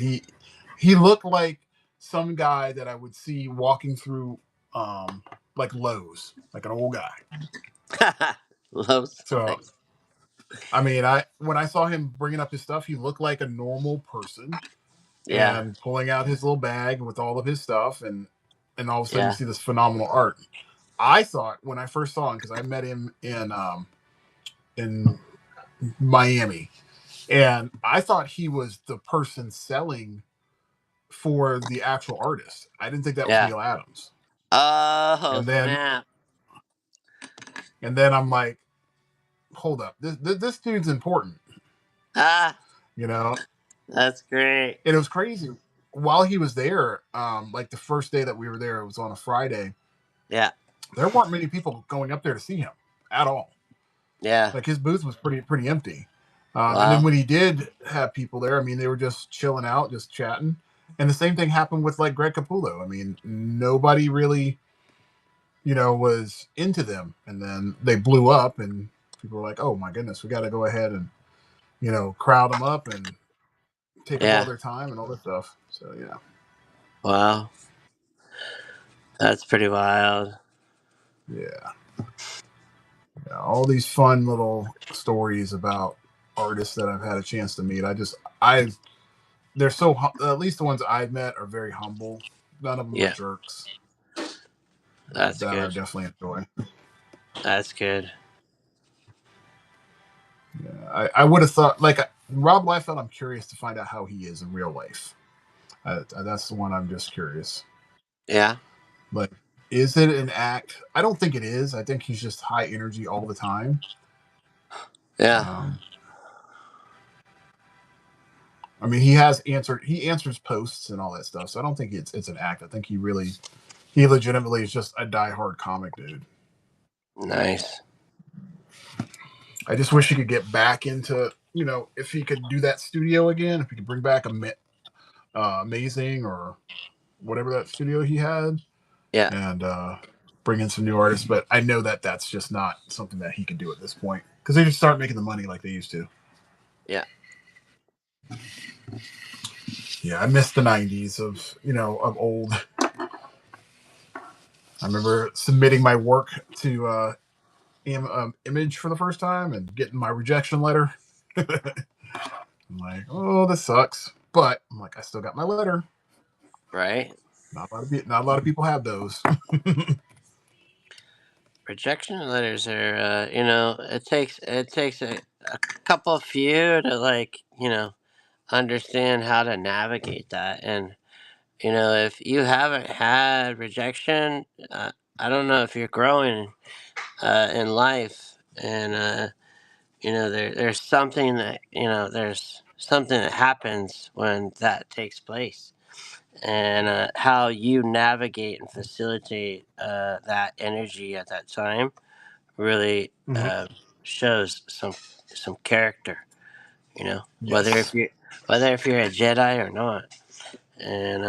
he looked like some guy that I would see walking through like Lowe's, like an old guy. Loves. So Nice. I mean, I when I saw him bringing up his stuff, he looked like a normal person Yeah. and pulling out his little bag with all of his stuff, and all of a sudden you Yeah. see this phenomenal art. I thought when I first saw him because I met him in Miami, and I thought he was the person selling for the actual artist. I didn't think that was Yeah. Neil Adams. Oh And then snap. I'm like, hold up, this dude's important, Ah, you know. that's great. And it was crazy. While he was there, like the first day that we were there, it was on a Friday. Yeah. There weren't many people going up there to see him at all. Yeah. Like his booth was pretty empty. And then Wow. when he did have people there, I mean, they were just chilling out, just chatting. And the same thing happened with like Greg Capullo. I mean, nobody really, was into them. And then they blew up, and people were like, "Oh my goodness, we got to go ahead and crowd them up and take up all Yeah. their time and all this stuff." So yeah, Wow. That's pretty wild. yeah, yeah. All these fun little stories about artists that I've had a chance to meet. I they're so at least the ones I've met are very humble. None of them are Yeah. jerks. That's That I good. definitely enjoy. That's good. Yeah, I would have thought like Rob Liefeld. I'm curious to find out how he is in real life. That's the one I'm just curious. Yeah. Like, is it an act? I don't think it is. I think he's just high energy all the time. Yeah. Um, I mean, he answers posts and all that stuff. So I don't think it's an act. I think he legitimately is just a diehard comic dude. Nice. I just wish he could get back into, if he could do that studio again, if he could bring back Amazing or whatever that studio he had, Yeah. and bring in some new artists. But I know that that's just not something that he can do at this point because they just start making the money like they used to. Yeah. Yeah, I miss the '90s of old. I remember submitting my work to image for the first time and getting my rejection letter. I'm like, oh, this sucks. But I'm like, I still got my letter. Right. Not a lot of people have those. Rejection letters are, it takes a couple few to, like, understand how to navigate that. And if you haven't had rejection, I don't know if you're growing in life. And there's something that happens when that takes place. And how you navigate and facilitate that energy at that time really Mhm. shows some character. Whether Yes, if you're a Jedi or not. And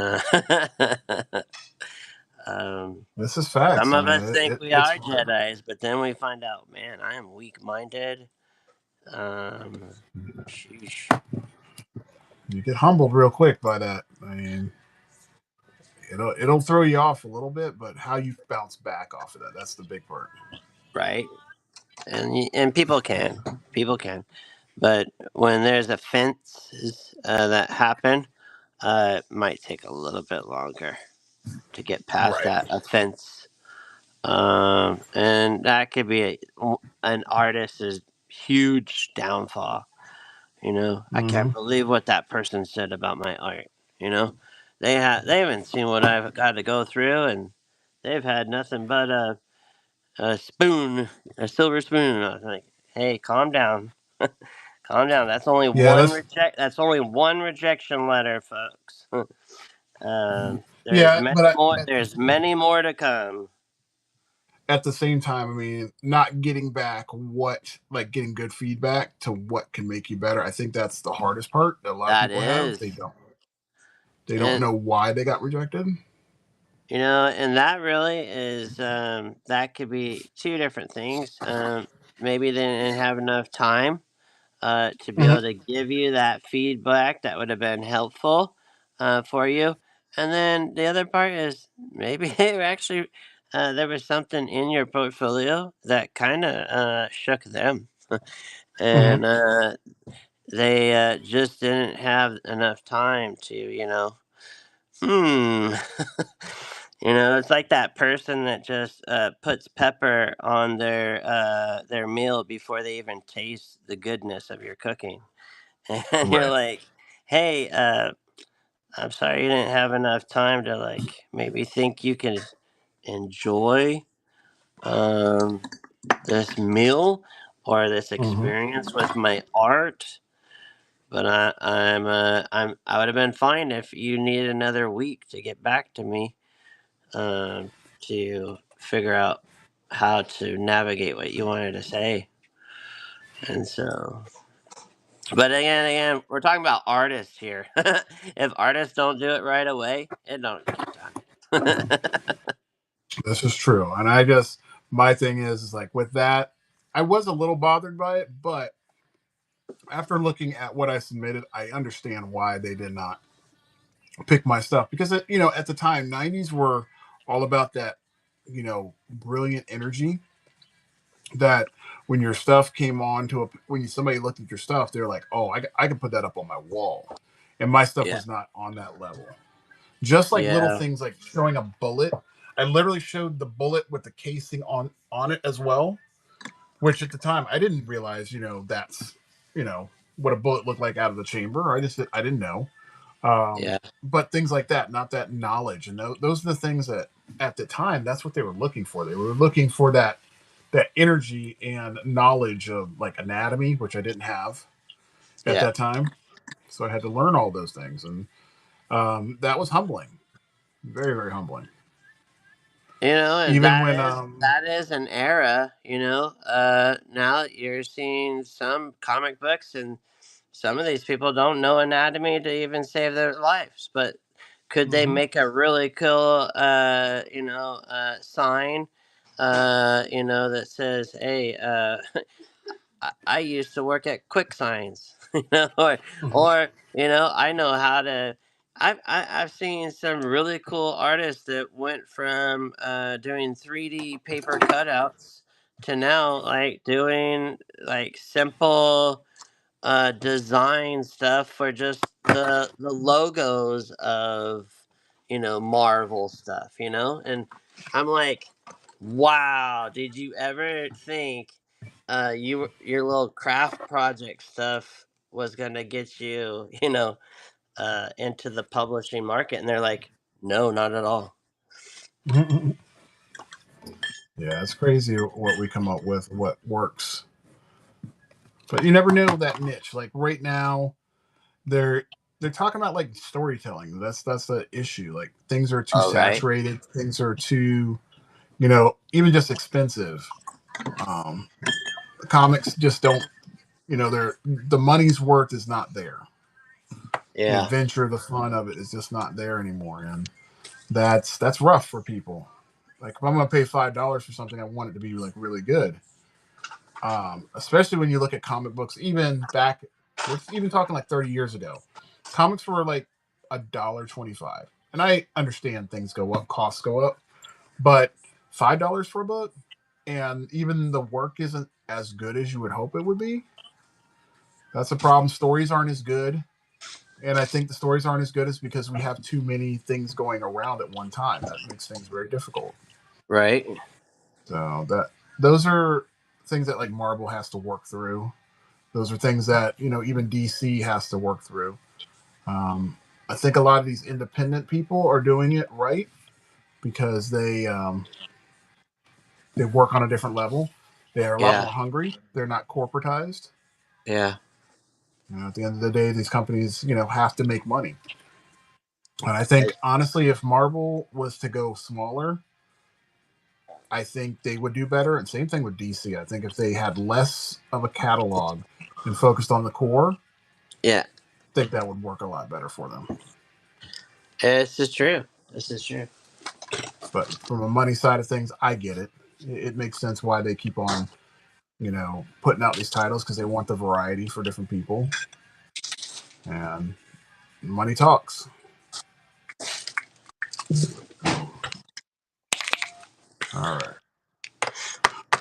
um, this is facts. some I of mean, us think we it's are hard. Jedi's, but then we find out, man, I am weak-minded. Um, sheesh. You get humbled real quick by that. I mean, it'll throw you off a little bit, but how you bounce back off of that's the big part. Right? And people can, but when there's offenses that happen, it might take a little bit longer to get past Right. that offense. And that could be an artist's huge downfall. I Mm-hmm. can't believe what that person said about my art. You know, they haven't seen what I've got to go through, and they've had nothing but a spoon, a silver spoon. I was like, hey, calm down, calm down. That's only Yeah, one that's reject. That's only one rejection letter, folks. There's yeah, many but more. There's many more to come. at the same time, I mean, not getting back like getting good feedback to what can make you better. I think that's the hardest part that a lot of That people have. is, They don't and know why they got rejected. and that really is, that could be two different things. Maybe they didn't have enough time to be able Mm-hmm. to give you that feedback that would have been helpful for you. And then the other part is maybe they were actually there was something in your portfolio that kind of shook them, Mm-hmm. and they just didn't have enough time to, Hmm. It's like that person that just puts pepper on their meal before they even taste the goodness of your cooking, and you're Right. like, "Hey, I'm sorry you didn't have enough time to, like, maybe think you can enjoy um, this meal or this Mm-hmm. experience with my art." But I would have been fine if you needed another week to get back to me, to figure out how to navigate what you wanted to say. And so, but again, we're talking about artists here. If artists don't do it right away, it don't get done. This is true, and I just my thing is like with that, I was a little bothered by it, but after looking at what I submitted, I understand why they did not pick my stuff because at the time, '90s were all about that, brilliant energy that when your stuff came on to when somebody looked at your stuff, they're like, oh, I can put that up on my wall, and my stuff Yeah, was not on that level. Just like little yeah, things like showing a bullet. I literally showed the bullet with the casing on it as well, which at the time I didn't realize, that's you know what a bullet looked like out of the chamber. I didn't know. yeah, But things like that, not that knowledge, and those are the things that at the time that's what they were looking for. They were looking for that energy and knowledge of like anatomy, which I didn't have at yeah. that time. So I had to learn all those things, and that was humbling, very very humbling. And Even when that is an era. Now you're seeing some comic books, and some of these people don't know anatomy to even save their lives. But could they mhm, make a really cool, sign, that says, "Hey, I used to work at Quick Signs," mhm, or I know how to. I've seen some really cool artists that went from doing 3D paper cutouts to now like doing like simple design stuff for just the logos of Marvel stuff, and I'm like, wow, did you ever think your little craft project stuff was gonna get you into the publishing market? And they're like, no, not at all. Yeah, it's crazy what we come up with, what works. But you never know that niche. Like right now, they're they're talking about like storytelling. That's the issue. Like things are too Oh, right. saturated. Things are too, even just expensive. Um, the comics just don't. They're the money's worth is not there. The Yeah. adventure, the fun of it is just not there anymore, and that's rough for people. Like if I'm gonna pay $5 for something, I want it to be like really good. Especially when you look at comic books, even back, we're even talking like 30 years ago, comics were like $1.25. And I understand things go up, costs go up, but $5 for a book, and even the work isn't as good as you would hope it would be. That's a problem. Stories aren't as good. And I think the stories aren't as good is because we have too many things going around at one time. That makes things very difficult. Right. So those are things that like Marvel has to work through. Those are things that even DC has to work through. Um, I think a lot of these independent people are doing it right because they work on a different level. They are a lot Yeah. more hungry. They're not corporatized. Yeah. At the end of the day, these companies have to make money. And I think honestly, if Marvel was to go smaller, I think they would do better. And same thing with DC. I think if they had less of a catalog and focused on the core, Yeah. I think that would work a lot better for them. This is true. This is true. But from a money side of things, I get it. It makes sense why they keep on, putting out these titles because they want the variety for different people. And money talks. All right.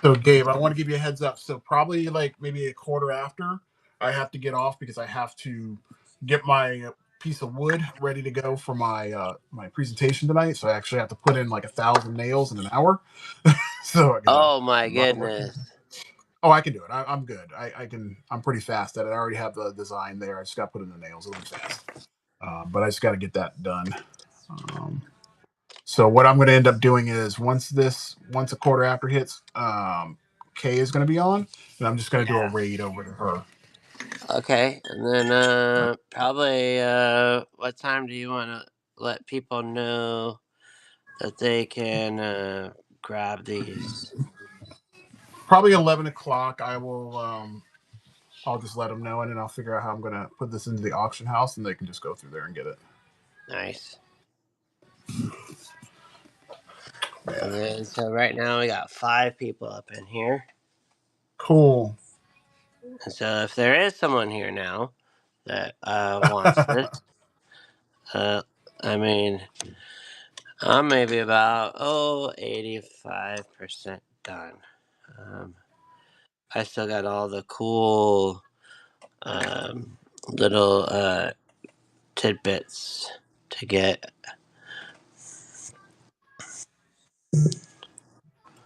So, Gabe, I want to give you a heads up. So, probably like maybe a quarter after, I have to get off because I have to get my piece of wood ready to go for my presentation tonight. So, I actually have to put in like 1,000 nails in an hour. So, I got a Oh my lot of work. goodness. Oh, I can do it. I'm good. I can. I'm pretty fast at it. I already have the design there. I just got to put in the nails. It'll be fast. But I just got to get that done. Um, so what I'm going to end up doing is once a quarter after hits, Kay is going to be on, and I'm just going to do a Yeah. raid over to her. Okay. And then probably what time do you want to let people know that they can grab these? Probably 11 o'clock. I'll just let them know, and then I'll figure out how I'm going to put this into the auction house, and they can just go through there and get it. Nice. And Yeah. then so right now we got 5 people up in here. Cool. And so if there is someone here now that wants this, uh, I mean, I'm maybe about 85% done. Um, I still got all the cool little tidbits to get.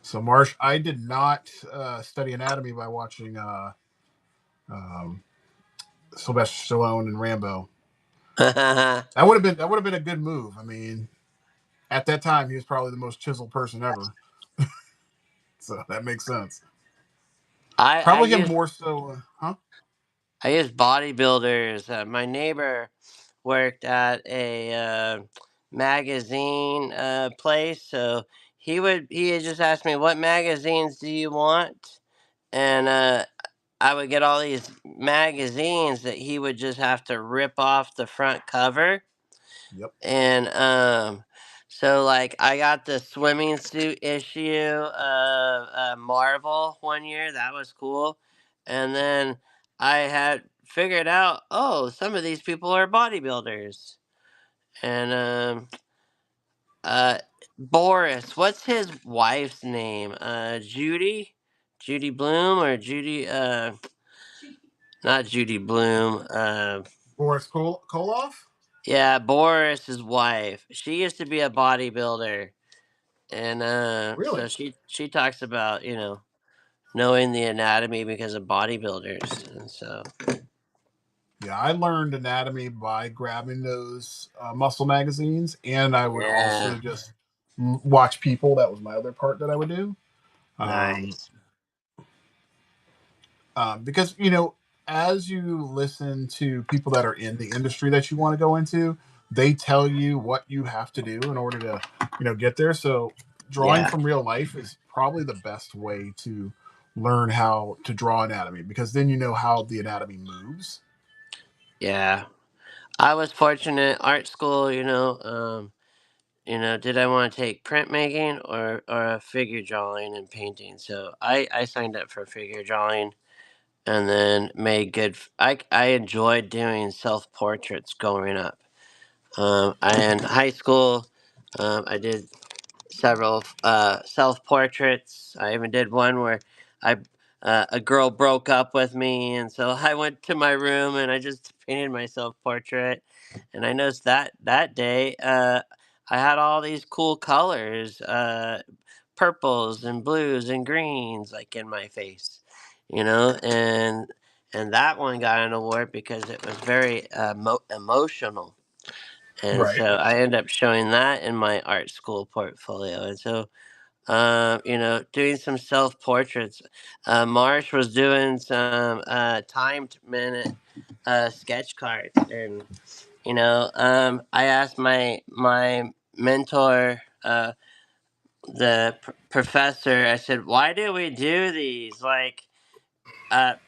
So, Marsh, I did not study anatomy by watching um, Sylvester Stallone and Rambo. That would have been a good move. I mean, at that time, he was probably the most chiseled person ever, so that makes sense. I Probably him use more so, huh? I use bodybuilders. My neighbor worked at a magazine place, so he had just asked me, "What magazines do you want?" And I would get all these magazines that he would just have to rip off the front cover. Yep. And so like I got the swimming suit issue of Marvel one year. That was cool. And then I had figured out, oh, some of these people are bodybuilders. And uh Boris, what's his wife's name? Judy? Judy Bloom or Judy not Judy Bloom. Boris Koloff? Yeah, Boris's wife. She used to be a bodybuilder, and Really? so she talks about knowing the anatomy because of bodybuilders, and so Yeah, I learned anatomy by grabbing those muscle magazines, and I would yeah, also just watch people. That was my other part that I would do. Um, nice. because as you listen to people that are in the industry that you want to go into, they tell you what you have to do in order to get there. So drawing Yeah, from real life is probably the best way to learn how to draw anatomy, because then you know how the anatomy moves. yeah. I was fortunate. Art school, did I want to take printmaking or a figure drawing and painting? So I signed up for figure drawing, and then made good. I enjoyed doing self portraits growing up. In high school, I did several self portraits. I even did one where I a girl broke up with me, and so I went to my room and I just painted my self portrait. And I noticed that day I had all these cool colors, purples and blues and greens, like in my face, and that one got an award because it was very emotional. And Right. so I ended up showing that in my art school portfolio. And so, doing some self portraits. Marsh was doing some timed minute sketch cards, and I asked my mentor, the professor. I said, "Why do we do these? Like,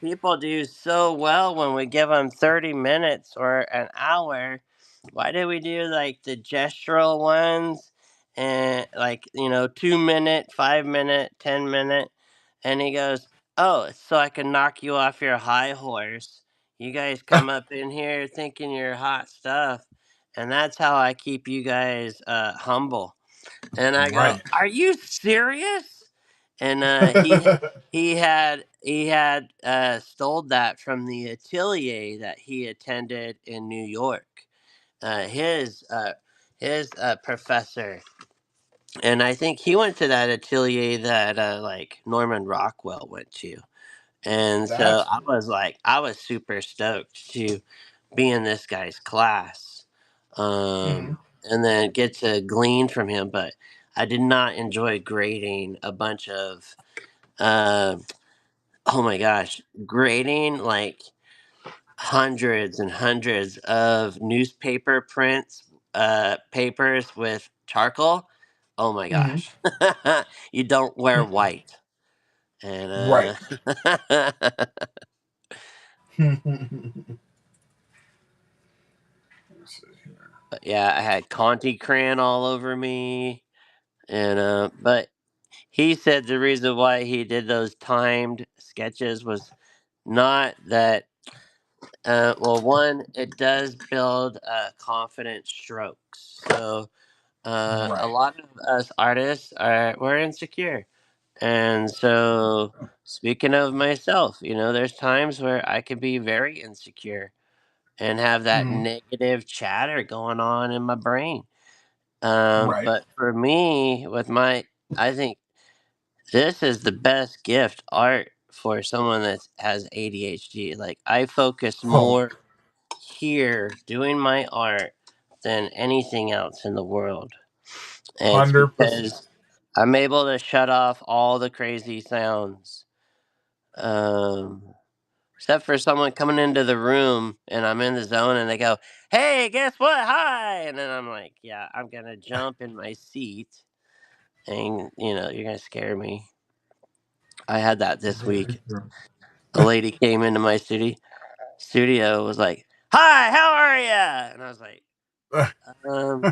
people do so well when we give them 30 minutes or an hour. Why do we do like the gestural ones and like 2 minute, 5 minute, 10 minute?" And he goes, "Oh, it's so I can knock you off your high horse. You guys come up in here thinking you're hot stuff, and that's how I keep you guys humble." And I go, Right. "Are you serious?" And he had stole that from the atelier that he attended in New York. His professor, and I think he went to that atelier that like Norman Rockwell went to. And so That's I was super stoked to be in this guy's class, mhm. and then get to glean from him. But I did not enjoy grading a bunch of, uh, oh my gosh, grading like hundreds and hundreds of newspaper prints, papers with charcoal. Oh my Mhm. gosh, you don't wear white, and Right. Let's see here. but yeah, I had Conti crayon all over me, and but he said the reason why he did those timed sketches was not that. Well, one, it does build confident strokes. So a Right. lot of us artists are we're insecure, and so speaking of myself, there's times where I can be very insecure and have that Mhm. negative chatter going on in my brain. Right. But for me, I think this is the best gift art for someone that has ADHD. Like I focus Oh, more here doing my art than anything else in the world. And it's 100%. because I'm able to shut off all the crazy sounds. Um, Except for someone coming into the room and I'm in the zone and they go, "Hey, guess what? Hi." And then I'm like, "Yeah, I'm going to jump in my seat and, you're going to scare me." I had that this Very week. true. A lady came into my studio, was like, "Hi, how are you?" And I was like, um,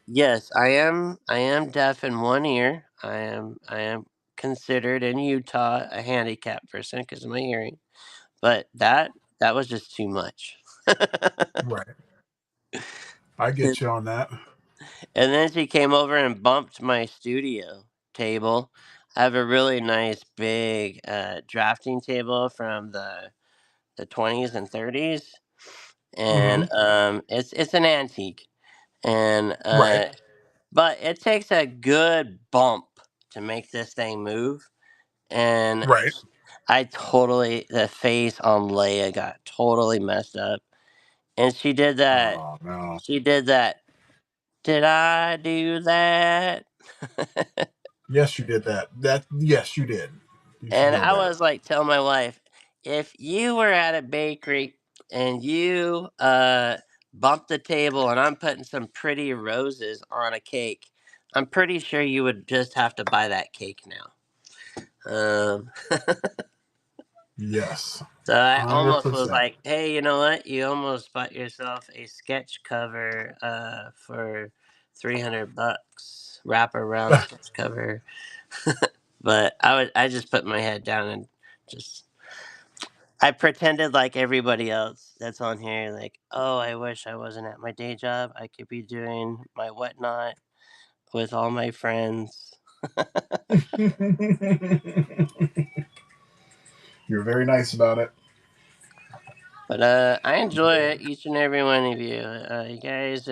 "Yes, I am deaf in one ear. I am considered in Utah a handicapped person because of my hearing, but that was just too much." Right. I and, get you on that. and then she came over and bumped my studio table. I have a really nice big drafting table from the 20s and 30s, Hmm. and it's an antique, and Right. but it takes a good bump to make this thing move, and Right. I totally the face on Leia got totally messed up, and she did that. Oh no. She did that. Did I do that? Yes, you did that. That yes, you did. You should And know I better. was like, tell my wife, if you were at a bakery and you bumped the table and I'm putting some pretty roses on a cake, I'm pretty sure you would just have to buy that cake now. Yes. So I 100%. almost was like, hey, you know what? You almost bought yourself a sketch cover for $300, wrap around sketch cover. But I just put my head down and just I pretended like everybody else that's on here, like, oh, I wish I wasn't at my day job. I could be doing my whatnot with all my friends. You're very nice about it. But I enjoy it, each and every one of you. You guys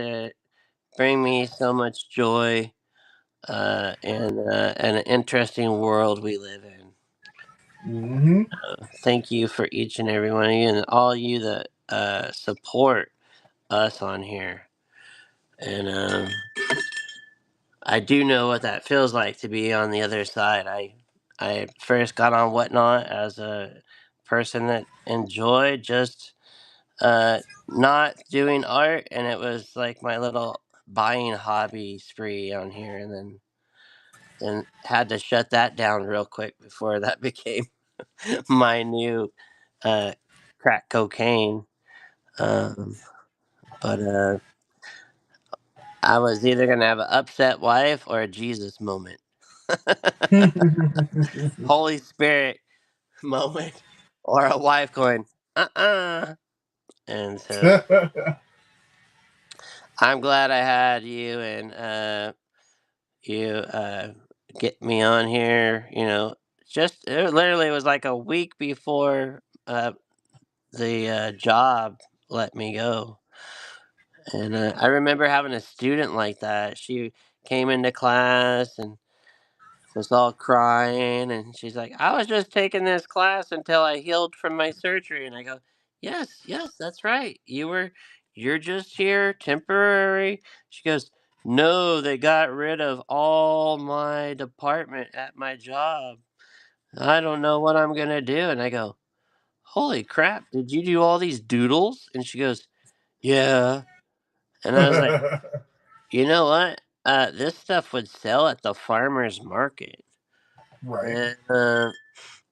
bring me so much joy in an interesting world we live in. Hmm. Thank you for each and every one of you and all you that support us on here. And I do know what that feels like to be on the other side. I first got on Whatnot as a person that enjoyed just not doing art, and it was like my little buying hobby spree on here, and then had to shut that down real quick before that became my new uh, crack cocaine. Um, but I was either gonna have an upset wife or a Jesus moment. Holy Spirit moment, or a wife going, And so I'm glad I had you and you get me on here. Just it literally was like a week before the job let me go. And I remember having a student like that. She came into class and was all crying, and she's like, I was just taking this class until I healed from my surgery. And I go, yes, yes, that's right, you're just here temporary. She goes, no, they got rid of all my department at my job. I don't know what I'm gonna do. And I go, holy crap, did you do all these doodles? And she goes, yeah. And I was like, you know what, this stuff would sell at the farmer's market. Right. And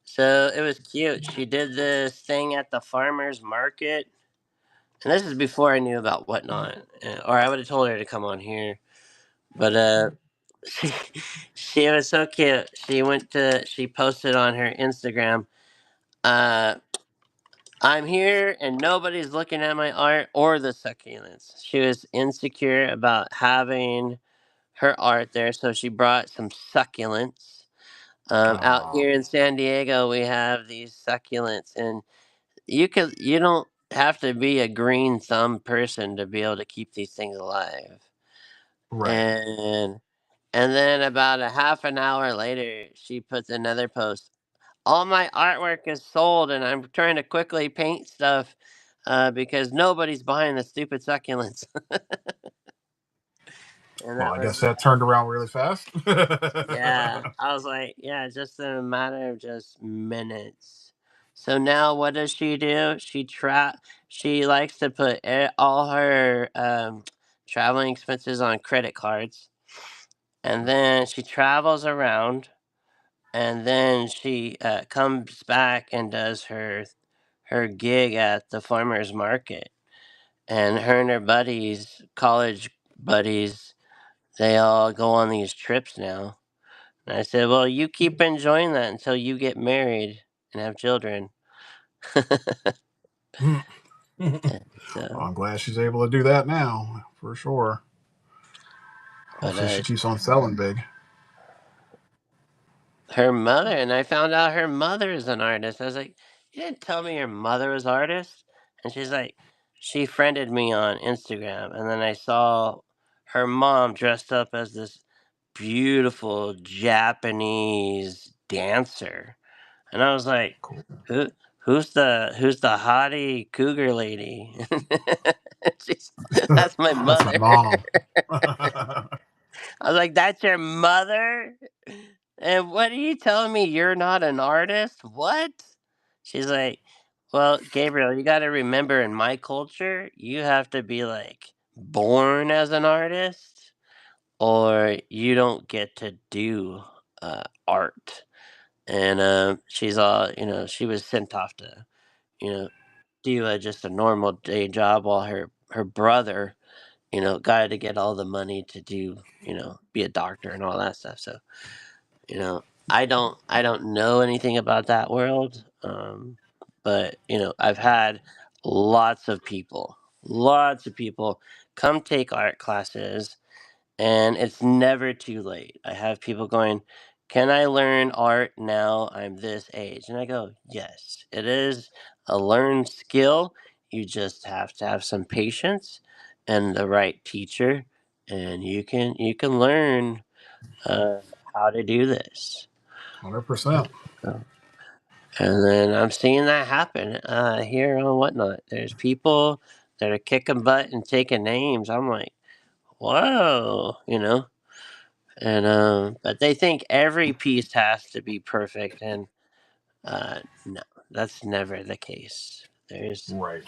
so it was cute. She did this thing at the farmer's market, and this is before I knew about Whatnot, or I would have told her to come on here. But she, she was so cute. She posted on her Instagram, uh, "I'm here and nobody's looking at my art or the succulents." She was insecure about having her art there, so she brought some succulents. Out Oh, here in San Diego, we have these succulents, and you don't have to be a green thumb person to be able to keep these things alive. right. And then about a half an hour later, she puts another post. All my artwork is sold, and I'm trying to quickly paint stuff because nobody's buying the stupid succulents. And Well, that I guess was that turned around really fast. Yeah, I was like, yeah, just in a matter of just minutes. So now what does she do? She likes to put all her traveling expenses on credit cards, and then she travels around, and then she comes back and does her gig at the farmers market. And her and her buddies, college buddies, they all go on these trips now. And I said, well, you keep enjoying that until you get married and have children. Well, And so, I'm glad she's able to do that now, for sure. but Hopefully, she keeps on selling big. her mother, and I found out her mother is an artist. I was like, "You didn't tell me your mother was artist." And she's like, she friended me on Instagram, and then I saw her mom dressed up as this beautiful Japanese dancer, and I was like, Cool. "Who? Who's the hottie cougar lady?" She's, that's my That's my mother. mom. I was like, "That's your mother?" And what are you telling me? You're not an artist? What? She's like, "Well, Gabriel, you got to remember in my culture, you have to be like born as an artist, or you don't get to do art." And she's all, she was sent off to, you know, do just a normal day job while her brother, got to get all the money to do, be a doctor and all that stuff. So, I don't know anything about that world, but I've had lots of people come take art classes, and it's never too late. I have people going, "Can I learn art now? I'm this age." And I go, "Yes, it is a learned skill. You just have to have some patience and the right teacher, and you can learn uh, how to do this." 100%. So, and then I'm seeing that happen here on Whatnot. There's people that are kicking butt and taking names. I'm like, whoa, and but they think every piece has to be perfect, and no, that's never the case. Right.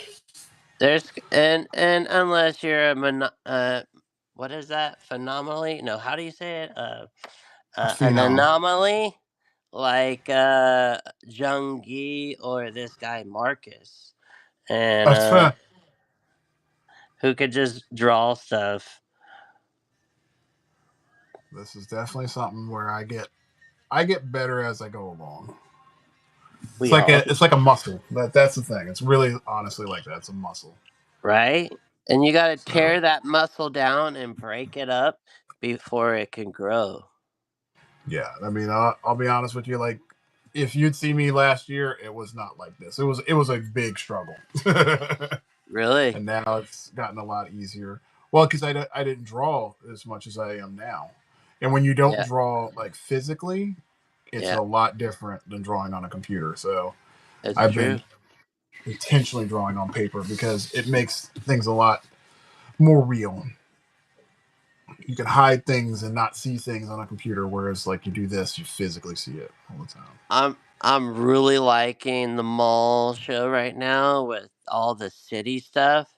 And unless you're what is that, phenomenally? No, how do you say it? A An phenom. anomaly, like Jung Gi or this guy Marcus, and That's fair. who could just draw stuff. This is definitely something where I get better as I go along. It's We like all it's like a muscle. That's the thing. It's really honestly like that. It's a muscle. right, and you got to So tear that muscle down and break it up before it can grow. yeah, I mean, I'll be honest with you. Like, if you'd see me last year, it was not like this. It was a big struggle, Really? and now it's gotten a lot easier. Well, because I didn't draw as much as I am now, and when you don't Yeah, draw like physically, it's yeah, a lot different than drawing on a computer. So it's I've true. been intentionally drawing on paper because it makes things a lot more real. You can hide things and not see things on a computer, whereas like you do this, you physically see it all the time. I'm really liking the mall show right now with all the city stuff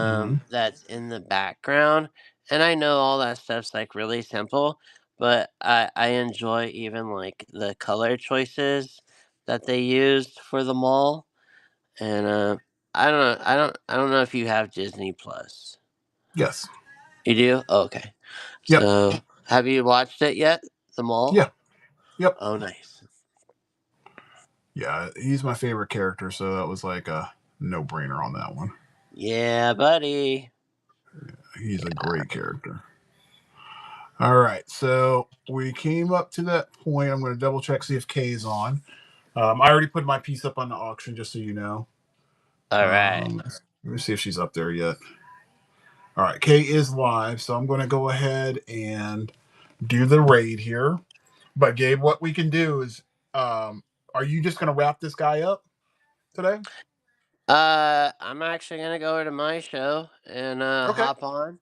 Mm-hmm. that's in the background. And I know all that stuff's like really simple, but I enjoy even like the color choices that they used for the mall. And I don't know if you have Disney Plus. Yes. You do? Okay. Yep. So have you watched it yet? The mall? Yeah. Yep. Oh, nice. Yeah. He's my favorite character, so that was like a no-brainer on that one. Yeah, buddy. He's a great character. All right. So we came up to that point. I'm going to double check see if Kay is on. I already put my piece up on the auction, just so you know. All right. Let me see if she's up there yet. All right, Kay is live, so I'm going to go ahead and do the raid here. But Gabe, what we can do is, are you just going to wrap this guy up today? I'm actually gonna go over to my show and Okay. hop on.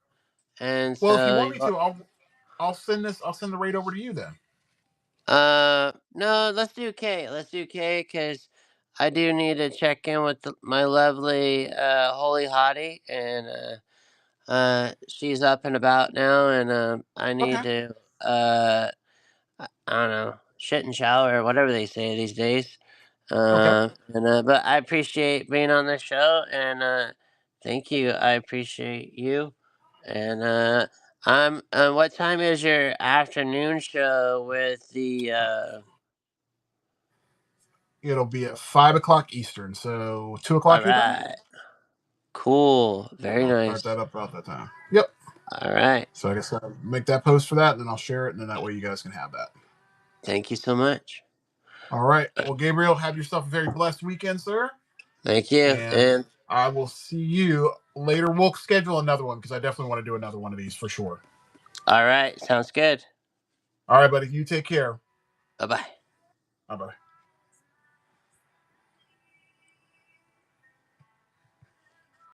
And Well, if you so, want me to, I'll send the raid over to you then. no, let's do K. Let's do K because I do need to check in with my lovely holy hottie, and she's up and about now, and I need Okay. to I don't know, shit and shower or whatever they say these days. Okay. And but I appreciate being on the show, and thank you. I appreciate you. And I'm. What time is your afternoon show with the? It'll be at 5 o'clock Eastern, so 2 o'clock All your time. right. Cool. Very I'll start nice. that up about that time. Yep. All right. So I guess I'll make that post for that, and then I'll share it, and then that way you guys can have that. Thank you so much. All right. Well, Gabriel, have yourself a very blessed weekend, sir. Thank you. And And I will see you later. We'll schedule another one because I definitely want to do another one of these for sure. all right, sounds good. All right, buddy. You take care. Bye bye. Bye bye.